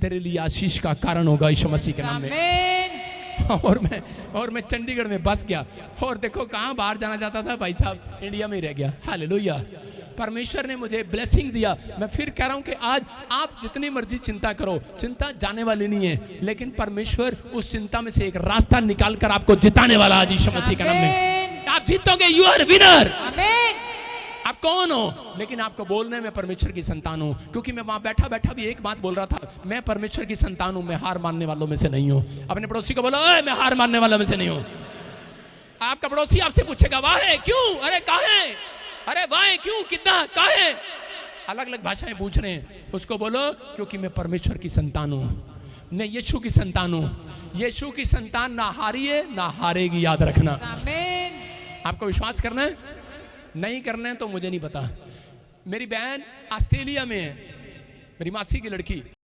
तेरे लिए आशीष का कारण होगा यीशु मसीह के नाम में। और मैं चंडीगढ़ में बस गया। और देखो कहाँ बाहर जाना चाहता था भाई साहब, इंडिया में ही रह गया। हालेलुया। परमेश्वर ने मुझे ब्लेसिंग दिया। मैं फिर कह रहा हूं कि आज आप जितनी मर्जी चिंता करो, चिंता जाने वाली नहीं है, लेकिन परमेश्वर उस चिंता में से एक रास्ता निकाल कर आपको जिताने वाला आज यीशु मसीह के नाम में। आप जीतोगे, यू आर विनर। आप कौन हो? लेकिन आपको बोलने में परमेश्वर की संतान हूं, क्योंकि मैं वहां बैठा बैठा भी एक बात बोल रहा था, मैं परमेश्वर की संतान हूं, मैं हार मानने वालों में से नहीं हूं। अपने पड़ोसी को बोलो मैं हार मानने वालों में से नहीं हूं। आपका पड़ोसी आपसे पूछेगा वाह है क्यों, अरे कहां है, अरे वाह क्यों, कितना, कहां है, अलग अलग भाषाएं पूछ रहे हैं। उसको बोलो क्योंकि मैं परमेश्वर की संतान हूं, मैं यीशु की संतान हूं। यीशु की संतान ना हारी है ना हारेगी, याद रखना। आपको विश्वास करना है? नहीं करना है तो मुझे नहीं पता। मेरी बहन ऑस्ट्रेलिया में है, मेरी मासी की लड़की,